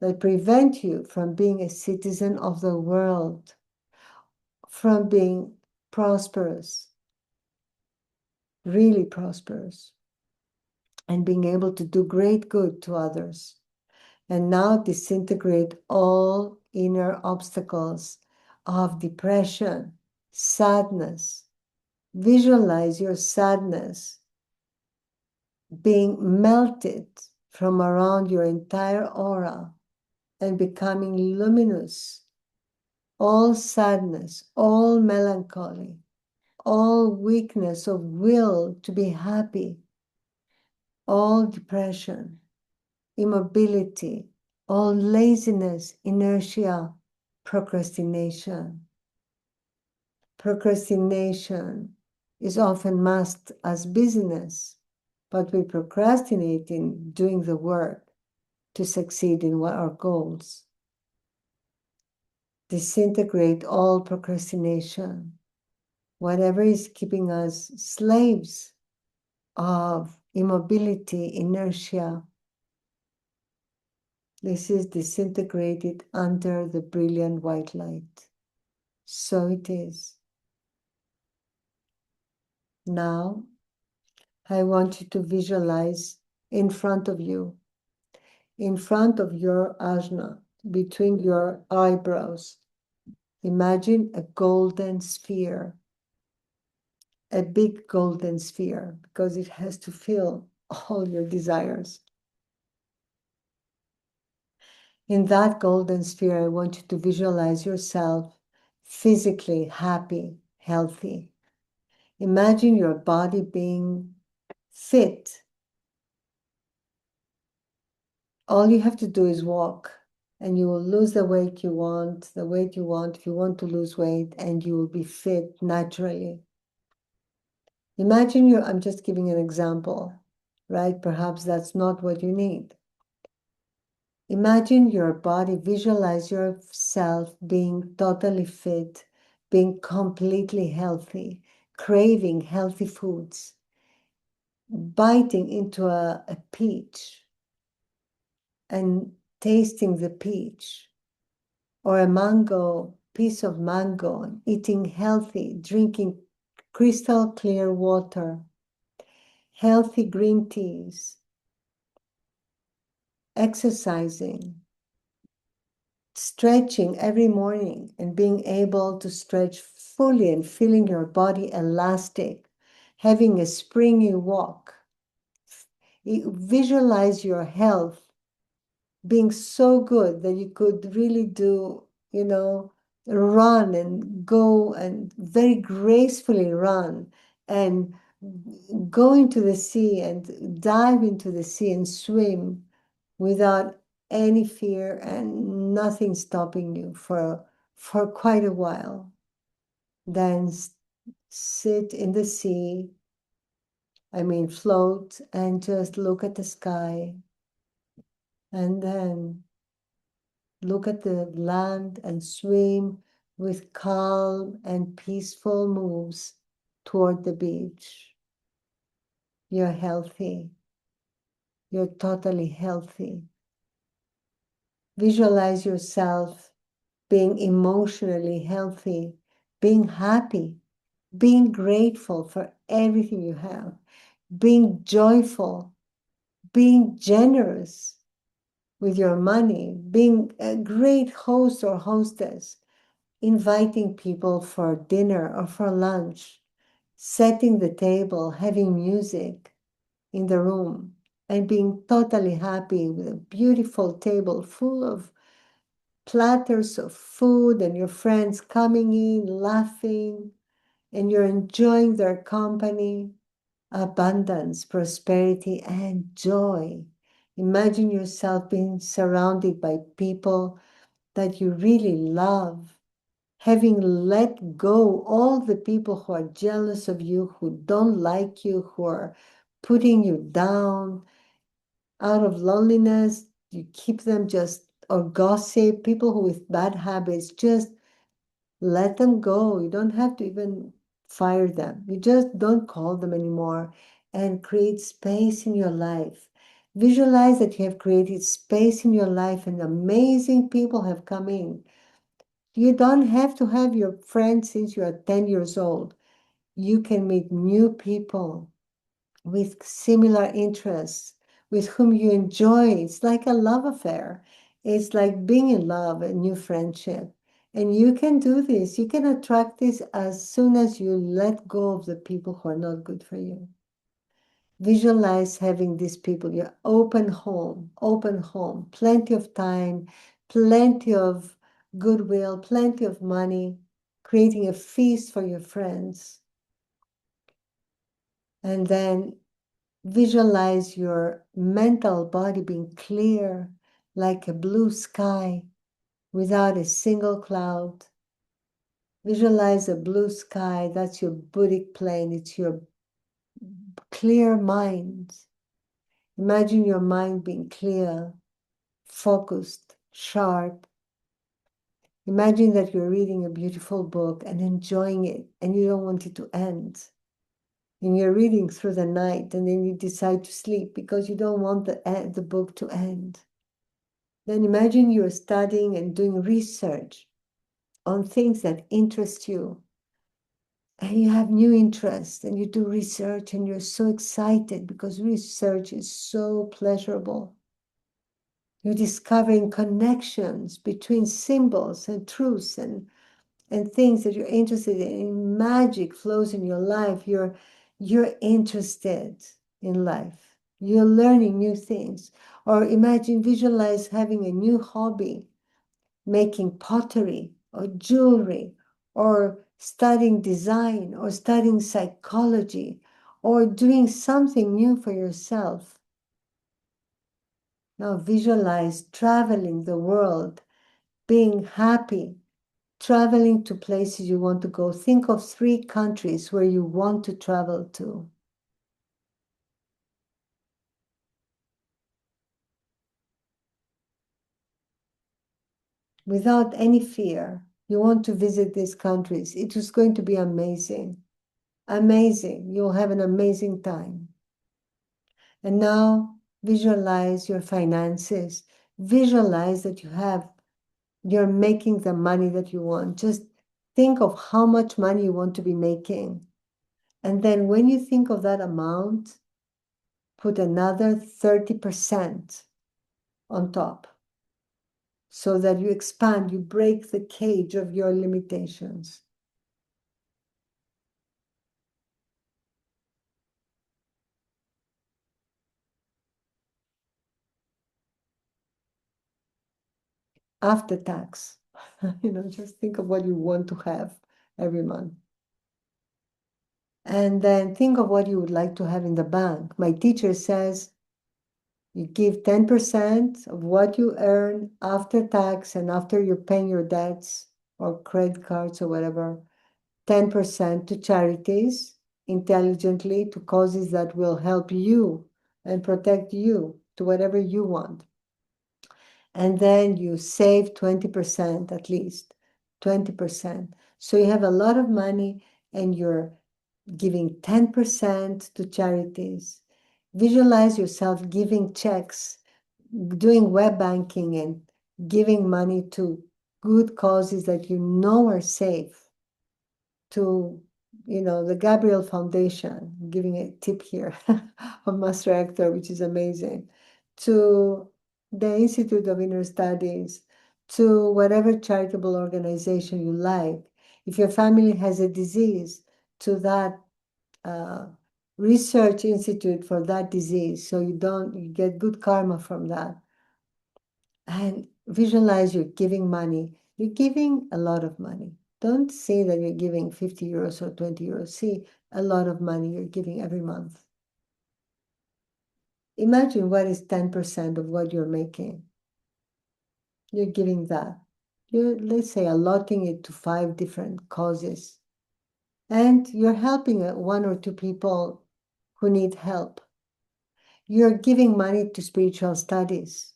that prevent you from being a citizen of the world, from being prosperous, really prosperous, and being able to do great good to others. And now disintegrate all inner obstacles of depression, sadness. Visualize your sadness being melted from around your entire aura and becoming luminous. All sadness, all melancholy, all weakness of will to be happy, all depression, immobility, all laziness, inertia, procrastination. Procrastination is often masked as busyness, but we procrastinate in doing the work to succeed in our goals. Disintegrate all procrastination, whatever is keeping us slaves of immobility, inertia. This is disintegrated under the brilliant white light. So it is. Now, I want you to visualize in front of you, in front of your ajna, between your eyebrows. Imagine a golden sphere, a big golden sphere, because it has to fill all your desires. In that golden sphere, I want you to visualize yourself physically happy, healthy. Imagine your body being fit. All you have to do is walk, and you will lose the weight you want, if you want to lose weight, and you will be fit naturally. Imagine I'm just giving an example, right? Perhaps that's not what you need. Imagine your body, visualize yourself being totally fit, being completely healthy, craving healthy foods, biting into a peach and tasting the peach, or a piece of mango, and eating healthy, drinking crystal clear water, healthy green teas, exercising, stretching every morning and being able to stretch fully and feeling your body elastic, having a springy walk. Visualize your health being so good that you could really do, run and go and very gracefully run and go into the sea and dive into the sea and swim without any fear and nothing stopping you for quite a while. Then sit in the sea, float and just look at the sky, and then look at the land and swim with calm and peaceful moves toward the beach. You're healthy. You're totally healthy. Visualize yourself being emotionally healthy, being happy, being grateful for everything you have, being joyful, being generous with your money, being a great host or hostess, inviting people for dinner or for lunch, setting the table, having music in the room, and being totally happy with a beautiful table full of platters of food and your friends coming in, laughing, and you're enjoying their company, abundance, prosperity, and joy. Imagine yourself being surrounded by people that you really love, having let go all the people who are jealous of you, who don't like you, who are putting you down out of loneliness, you keep them just, or gossip, people who with bad habits, just let them go. You don't have to even fire them. You just don't call them anymore and create space in your life. Visualize that you have created space in your life and amazing people have come in. You don't have to have your friends since you are 10 years old. You can meet new people with similar interests, with whom you enjoy. It's like a love affair. It's like being in love, a new friendship. And you can do this. You can attract this as soon as you let go of the people who are not good for you. Visualize having these people, your open home, plenty of time, plenty of goodwill, plenty of money, creating a feast for your friends. And then visualize your mental body being clear like a blue sky without a single cloud. Visualize a blue sky, that's your Buddhic plane, it's your clear mind. Imagine your mind being clear, focused, sharp. Imagine that you're reading a beautiful book and enjoying it, and you don't want it to end. And you're reading through the night, and then you decide to sleep because you don't want the book to end. Then imagine you're studying and doing research on things that interest you. And you have new interests, and you do research, and you're so excited because research is so pleasurable. You're discovering connections between symbols and truths and things that you're interested in. Magic flows in your life. You're interested in life. You're learning new things. Or imagine, visualize having a new hobby, making pottery or jewelry, or studying design, or studying psychology, or doing something new for yourself. Now visualize traveling the world, being happy, traveling to places you want to go. Think of 3 countries where you want to travel to. Without any fear, you want to visit these countries. It is going to be amazing. Amazing. You'll have an amazing time. And now visualize your finances. Visualize that you're making the money that you want. Just think of how much money you want to be making. And then when you think of that amount, put another 30% on top so that you expand, you break the cage of your limitations. After tax, just think of what you want to have every month. And then think of what you would like to have in the bank. My teacher says you give 10% of what you earn after tax and after you're paying your debts or credit cards or whatever, 10% to charities, intelligently, to causes that will help you and protect you, to whatever you want. And then you save 20% at least, 20%. So you have a lot of money and you're giving 10% to charities. Visualize yourself giving checks, doing web banking and giving money to good causes that you know are safe, to the Gabriel Foundation, giving a tip here of Master Hector, which is amazing, to the Institute of Inner Studies, to whatever charitable organization you like. If your family has a disease, to that research institute for that disease, so you get good karma from that. And visualize you're giving money. You're giving a lot of money. Don't say that you're giving 50 euros or 20 euros. See a lot of money you're giving every month. Imagine what is 10% of what you're making. You're giving that. You're, let's say, allotting it to 5 different causes. And you're helping one or two people who need help. You're giving money to spiritual studies.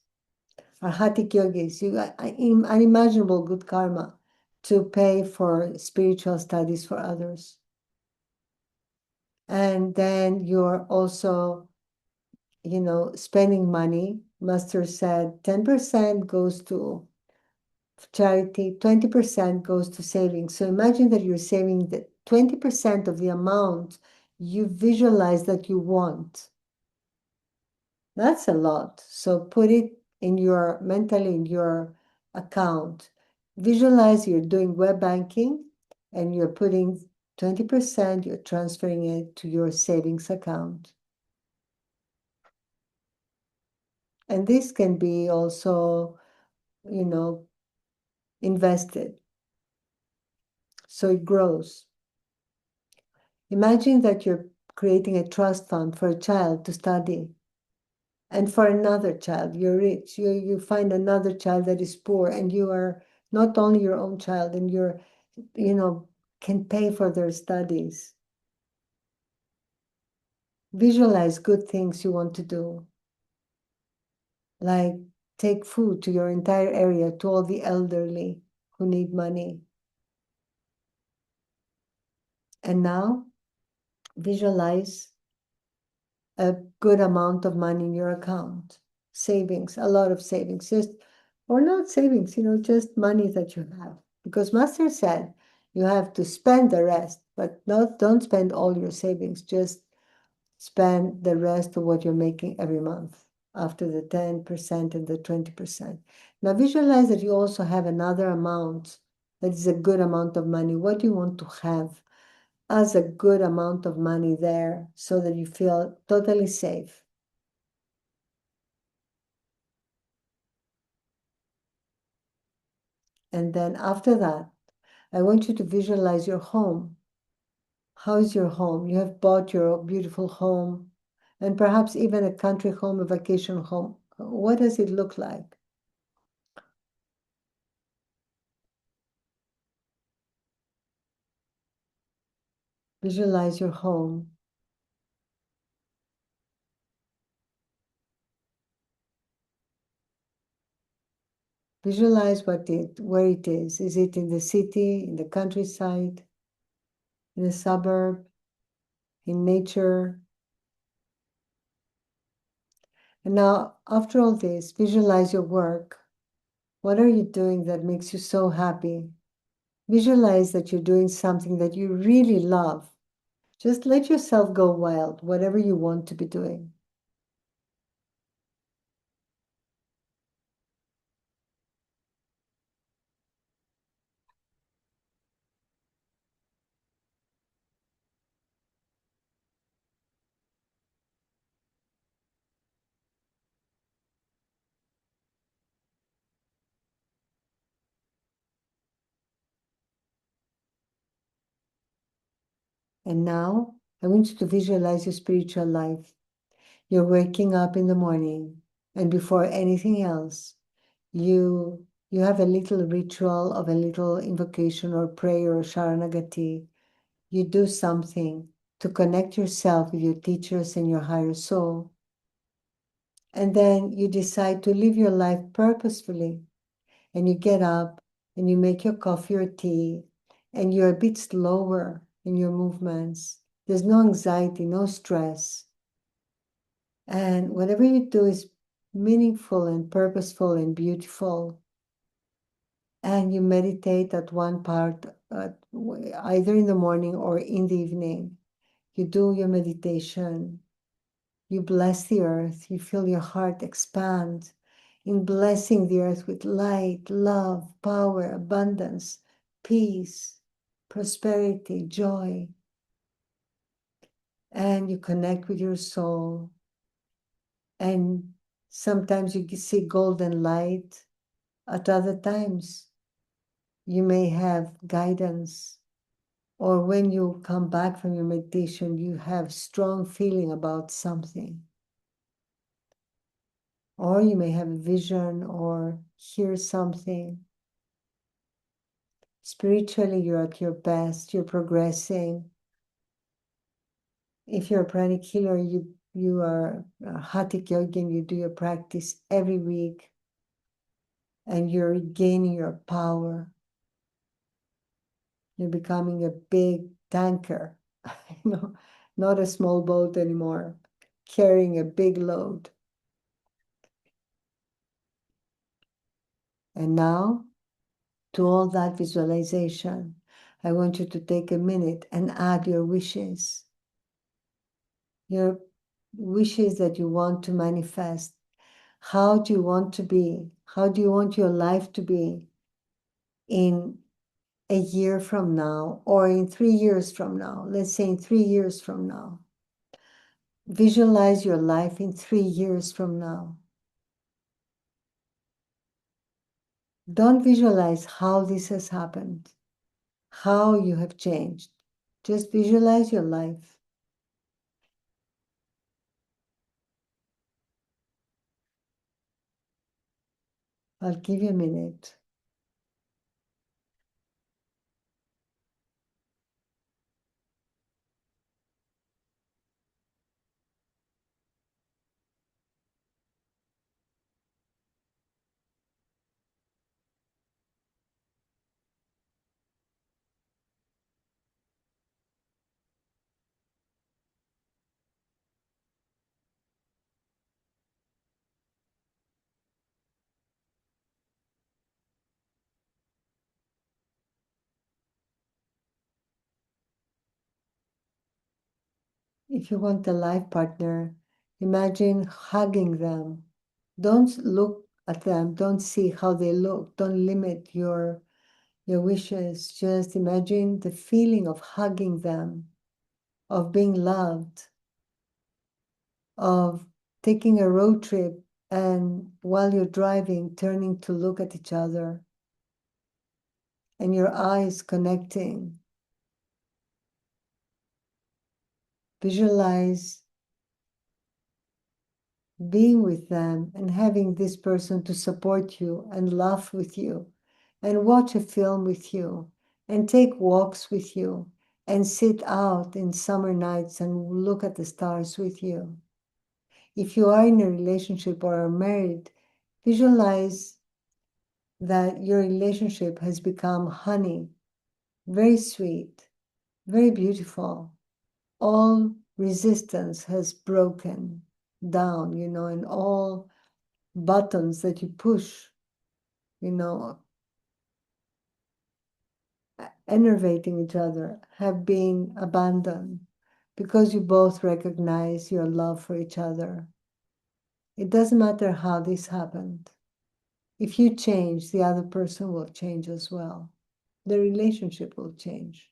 Arhatic yogis, you unimaginable good karma to pay for spiritual studies for others. And then you're also, spending money. Master said 10% goes to charity, 20% goes to savings. So imagine that you're saving the 20% of the amount you visualize that you want. That's a lot. So put it mentally in your account. Visualize you're doing web banking and you're putting 20%, you're transferring it to your savings account. And this can be also, invested. So it grows. Imagine that you're creating a trust fund for a child to study. And for another child, you're rich. You find another child that is poor, and you are not only your own child, and you're, can pay for their studies. Visualize good things you want to do. Like take food to your entire area, to all the elderly who need money. And now visualize a good amount of money in your account, savings, a lot of savings, or not savings, just money that you have. Because Master said you have to spend the rest, but don't spend all your savings, just spend the rest of what you're making every month after the 10% and the 20%. Now visualize that you also have another amount that is a good amount of money. What do you want to have as a good amount of money there so that you feel totally safe? And then after that, I want you to visualize your home. How is your home? You have bought your beautiful home and perhaps even a country home, a vacation home. What does it look like? Visualize your home. Visualize where it is. Is it in the city, in the countryside, in a suburb, in nature? And now, after all this, visualize your work. What are you doing that makes you so happy? Visualize that you're doing something that you really love. Just let yourself go wild, whatever you want to be doing. And now, I want you to visualize your spiritual life. You're waking up in the morning, and before anything else, you have a little ritual of a little invocation or prayer or Sharanagati. You do something to connect yourself with your teachers and your higher soul. And then you decide to live your life purposefully. And you get up and you make your coffee or tea, and you're a bit slower in your movements. There's no anxiety, no stress. And whatever you do is meaningful and purposeful and beautiful. And you meditate at one part, either in the morning or in the evening. You do your meditation. You bless the earth. You feel your heart expand in blessing the earth with light, love, power, abundance, peace, prosperity, joy. And you connect with your soul. And sometimes you see golden light. At other times, you may have guidance. Or when you come back from your meditation, you have strong feeling about something. Or you may have a vision or hear something. Spiritually, you're at your best, you're progressing. If you're a pranic healer, you are a Hatha yogin, you do your practice every week, and you're regaining your power. You're becoming a big tanker, not a small boat anymore, carrying a big load. And now, to all that visualization, I want you to take a minute and add your wishes that you want to manifest. How do you want to be? How do you want your life to be in a year from now or in 3 years from now? Let's say in 3 years from now. Visualize your life in 3 years from now. Don't visualize how this has happened, how you have changed. Just visualize your life. I'll give you a minute. If you want a life partner, imagine hugging them. Don't look at them. Don't see how they look. Don't limit your wishes. Just imagine the feeling of hugging them, of being loved, of taking a road trip and while you're driving, turning to look at each other and your eyes connecting. Visualize being with them and having this person to support you and laugh with you and watch a film with you and take walks with you and sit out in summer nights and look at the stars with you. If you are in a relationship or are married, visualize that your relationship has become honey, very sweet, very beautiful. All resistance has broken down, and all buttons that you push, enervating each other have been abandoned because you both recognize your love for each other. It doesn't matter how this happened. If you change, the other person will change as well. The relationship will change.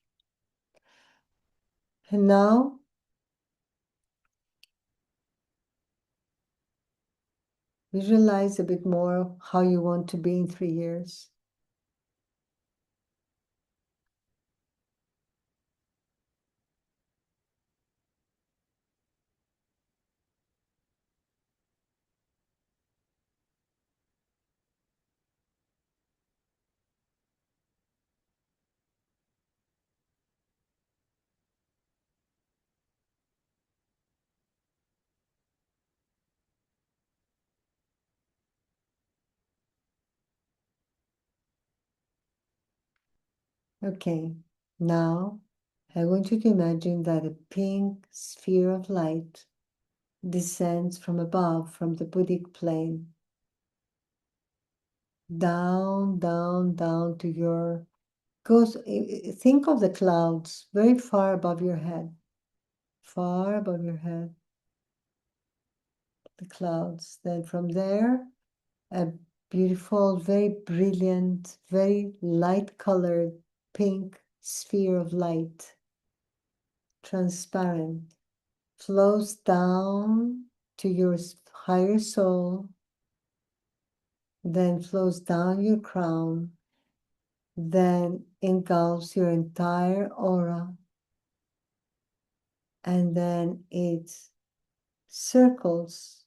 And now, visualize a bit more how you want to be in 3 years. Okay, now I want you to imagine that a pink sphere of light descends from above, from the Buddhic plane, down, down, down to think of the clouds very far above your head, the clouds. Then from there, a beautiful, very brilliant, very light-colored pink sphere of light, transparent, flows down to your higher soul, then flows down your crown, then engulfs your entire aura, and then it circles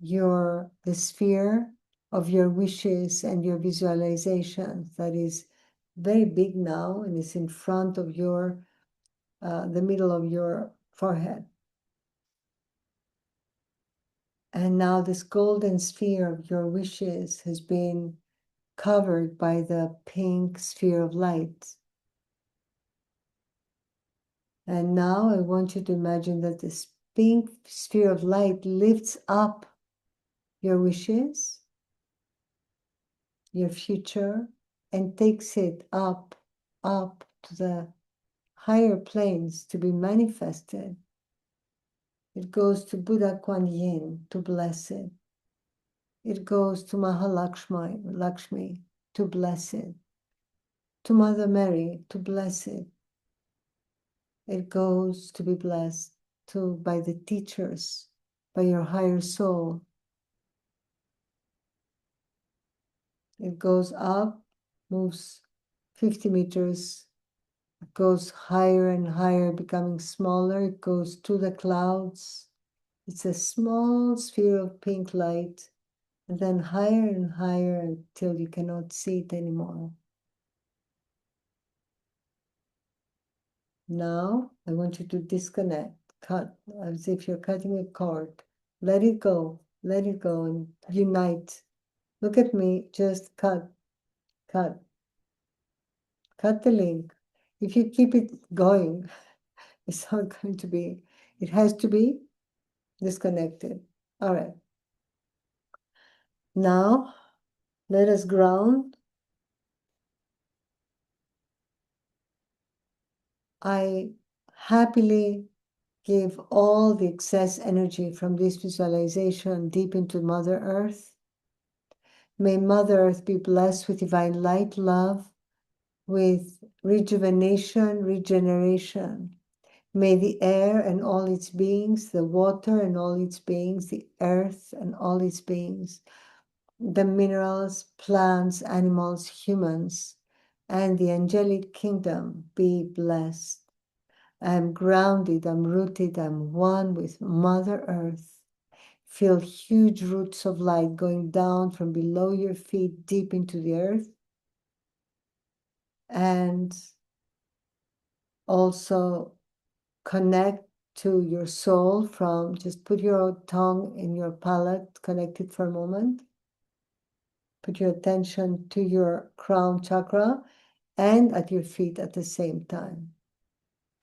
the sphere of your wishes and your visualizations that is very big now and is in front of your, the middle of your forehead. And now this golden sphere of your wishes has been covered by the pink sphere of light. And now I want you to imagine that this pink sphere of light lifts up your wishes, your future, and takes it up, up to the higher planes to be manifested. It goes to Buddha Kuan Yin to bless it. It goes to Mahalakshmi, Lakshmi to bless it. To Mother Mary to bless it. It goes to be blessed by the teachers, by your higher soul. It goes up, moves 50 meters, it goes higher and higher, becoming smaller. It goes to the clouds. It's a small sphere of pink light, and then higher and higher until you cannot see it anymore. Now, I want you to disconnect, cut, as if you're cutting a cord. Let it go, and unite. Look at me, just cut, cut the link. If you keep it going, it's not going to be, it has to be disconnected. All right. Now, let us ground. I happily give all the excess energy from this visualization deep into Mother Earth. May Mother Earth be blessed with divine light, love, with rejuvenation, regeneration. May the air and all its beings, the water and all its beings, the earth and all its beings, the minerals, plants, animals, humans, and the angelic kingdom be blessed. I am grounded, I'm rooted, I'm one with Mother Earth. Feel huge roots of light going down from below your feet deep into the earth. And also connect to your soul from, just put your tongue in your palate, connect it for a moment. Put your attention to your crown chakra and at your feet at the same time.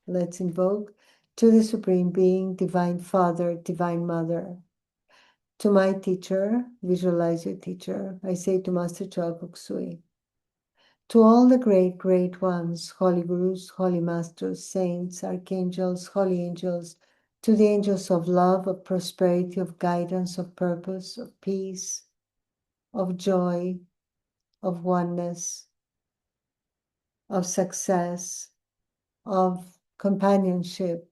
Let's invoke to the Supreme Being, Divine Father, Divine Mother. To my teacher, visualize your teacher. I say to Master Choa Kok Sui. To all the great, great ones, holy gurus, holy masters, saints, archangels, holy angels, to the angels of love, of prosperity, of guidance, of purpose, of peace, of joy, of oneness, of success, of companionship,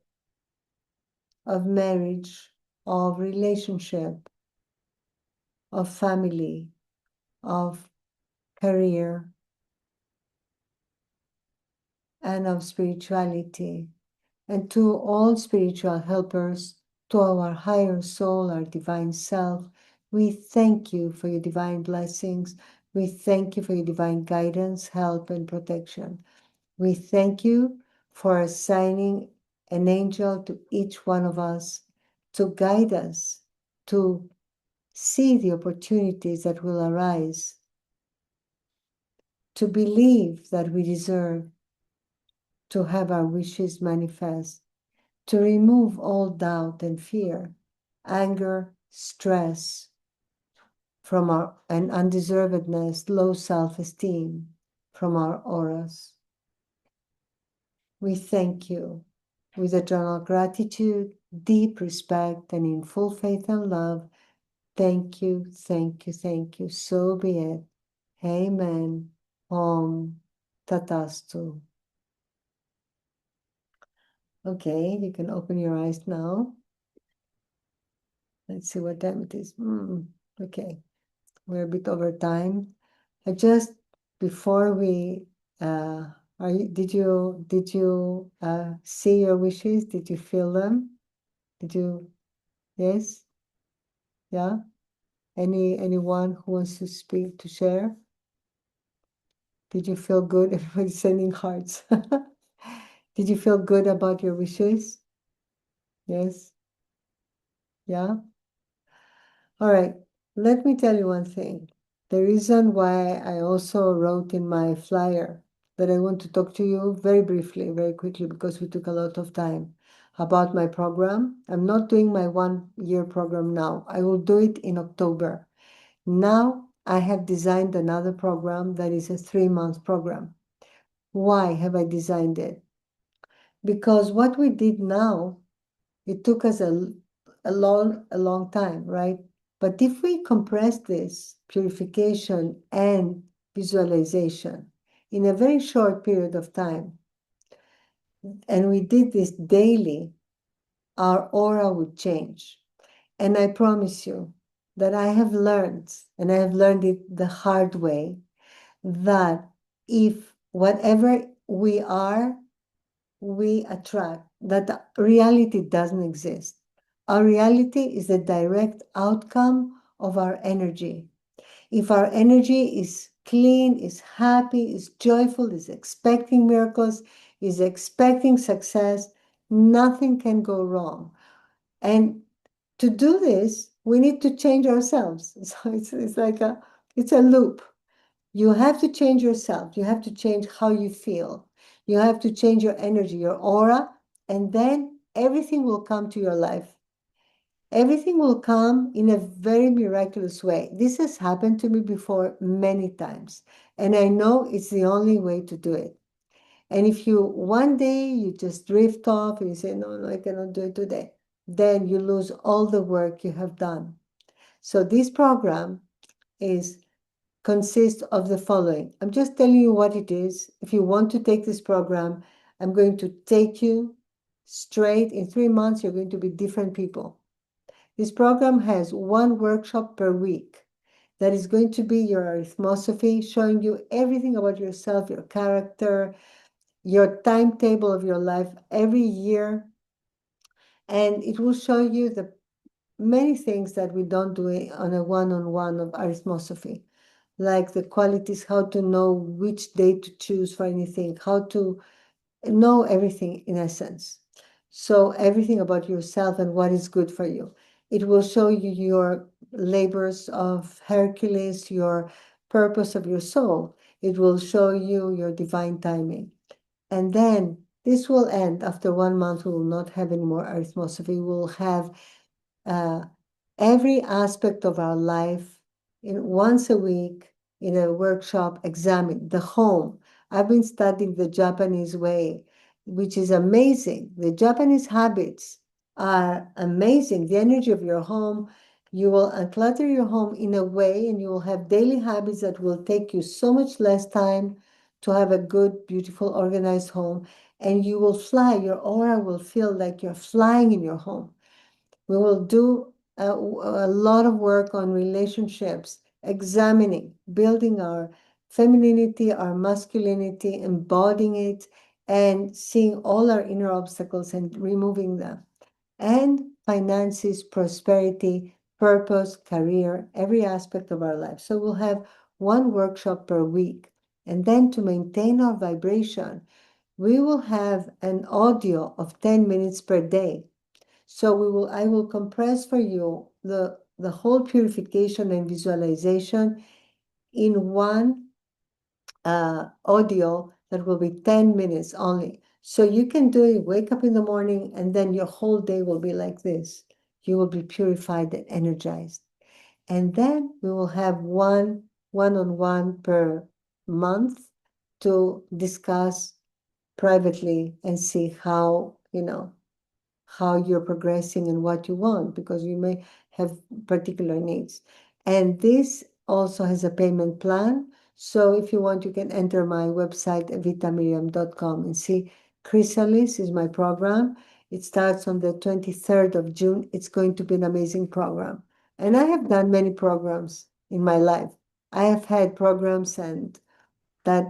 of marriage, of relationship, of family, of career, and of spirituality, and to all spiritual helpers, to our higher soul, our divine self, we thank you for your divine blessings. We thank you for your divine guidance, help, and protection. We thank you for assigning an angel to each one of us to guide us, to see the opportunities that will arise, to believe that we deserve to have our wishes manifest, to remove all doubt and fear, anger, stress from our and undeservedness, low self-esteem from our auras. We thank you with eternal gratitude, deep respect, and in full faith and love. Thank you, thank you, thank you. So be it. Amen. Om Tatastu. Okay, you can open your eyes now. Let's see what time it is. Okay, we're a bit over time. I just before we did you see your wishes? Did you feel them? Did you? Yes? Yeah? Anyone who wants to speak, to share? Did you feel good? Everybody's sending hearts. Did you feel good about your wishes? Yes? Yeah? All right. Let me tell you one thing. The reason why I also wrote in my flyer that I want to talk to you very briefly, very quickly, because we took a lot of time about my program. I'm not doing my 1-year program now. I will do it in October. Now I have designed another program that is a 3-month program. Why have I designed it? Because what we did now, it took us a long time, right? But if we compress this purification and visualization in a very short period of time, and we did this daily, our aura would change. And I promise you that I have learned, and I have learned it the hard way, that if whatever we are, we attract, that reality doesn't exist. Our reality is a direct outcome of our energy. If our energy is clean, is happy, is joyful, is expecting miracles, is expecting success, nothing can go wrong. And to do this, we need to change ourselves. So it's a loop. You have to change yourself. You have to change how you feel. You have to change your energy, your aura, and then everything will come to your life. Everything will come in a very miraculous way. This has happened to me before many times, and I know it's the only way to do it. And if you one day you just drift off and you say, no, I cannot do it today, then you lose all the work you have done. So this program consists of the following. I'm just telling you what it is. If you want to take this program, I'm going to take you straight. In 3 months, you're going to be different people. This program has 1 workshop per week. That is going to be your arithmosophy, showing you everything about yourself, your character, your timetable of your life every year. And it will show you the many things that we don't do on a one-on-one of arithmosophy, like the qualities, how to know which day to choose for anything, how to know everything in essence. So everything about yourself and what is good for you. It will show you your labors of Hercules, your purpose of your soul. It will show you your divine timing. And then this will end after 1 month. We will not have any more arithmosophy. We will have uh, every aspect of our life in once a week in a workshop examined. The home. I've been studying the Japanese way, which is amazing. The Japanese habits are amazing. The energy of your home, you will unclutter your home in a way, and you will have daily habits that will take you so much less time to have a good, beautiful, organized home. And you will fly. Your aura will feel like you're flying in your home. We will do a lot of work on relationships, examining, building our femininity, our masculinity, embodying it, and seeing all our inner obstacles and removing them. And finances, prosperity, purpose, career, every aspect of our life. So we'll have 1 workshop per week. And then to maintain our vibration, we will have an audio of 10 minutes per day. So I will compress for you the whole purification and visualization in 1 audio that will be 10 minutes only. So you can do it, wake up in the morning, and then your whole day will be like this. You will be purified and energized. And then we will have one-on-one per month to discuss privately and see how you're progressing and what you want, because you may have particular needs. And this also has a payment plan. So if you want, you can enter my website, evitamyriam.com, and see Chrysalis is my program. It starts on the 23rd of June. It's going to be an amazing program. And I have done many programs in my life. I have had programs and that,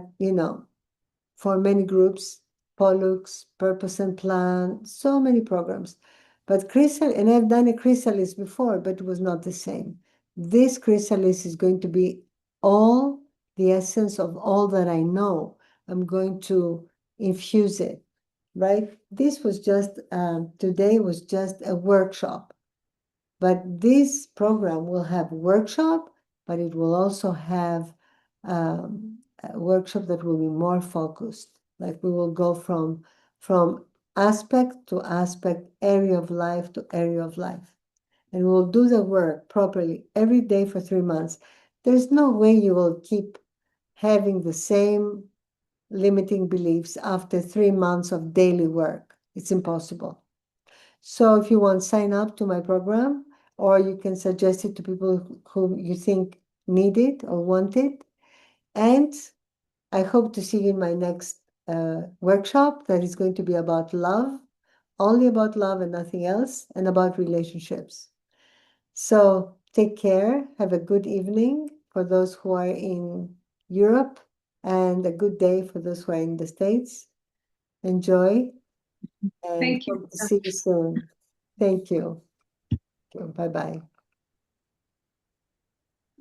for many groups, Pollux, Purpose and Plan, so many programs. But and I've done a Chrysalis before, but it was not the same. this chrysalis is going to be all the essence of all that I know. I'm going to infuse it, right? This was just, today was just a workshop. But this program will have workshop, but it will also have a workshop that will be more focused. Like we will go from aspect to aspect, area of life to area of life. And we'll do the work properly every day for 3 months. There's no way you will keep having the same limiting beliefs after 3 months of daily work. It's impossible. So if you want, sign up to my program, or you can suggest it to people who you think need it or want it. And I hope to see you in my next workshop that is going to be about love, only about love and nothing else, and about relationships. So take care. Have a good evening for those who are in Europe, and a good day for those who are in the States. Enjoy, and Thank you. hope to see you soon. Thank you. Bye-bye.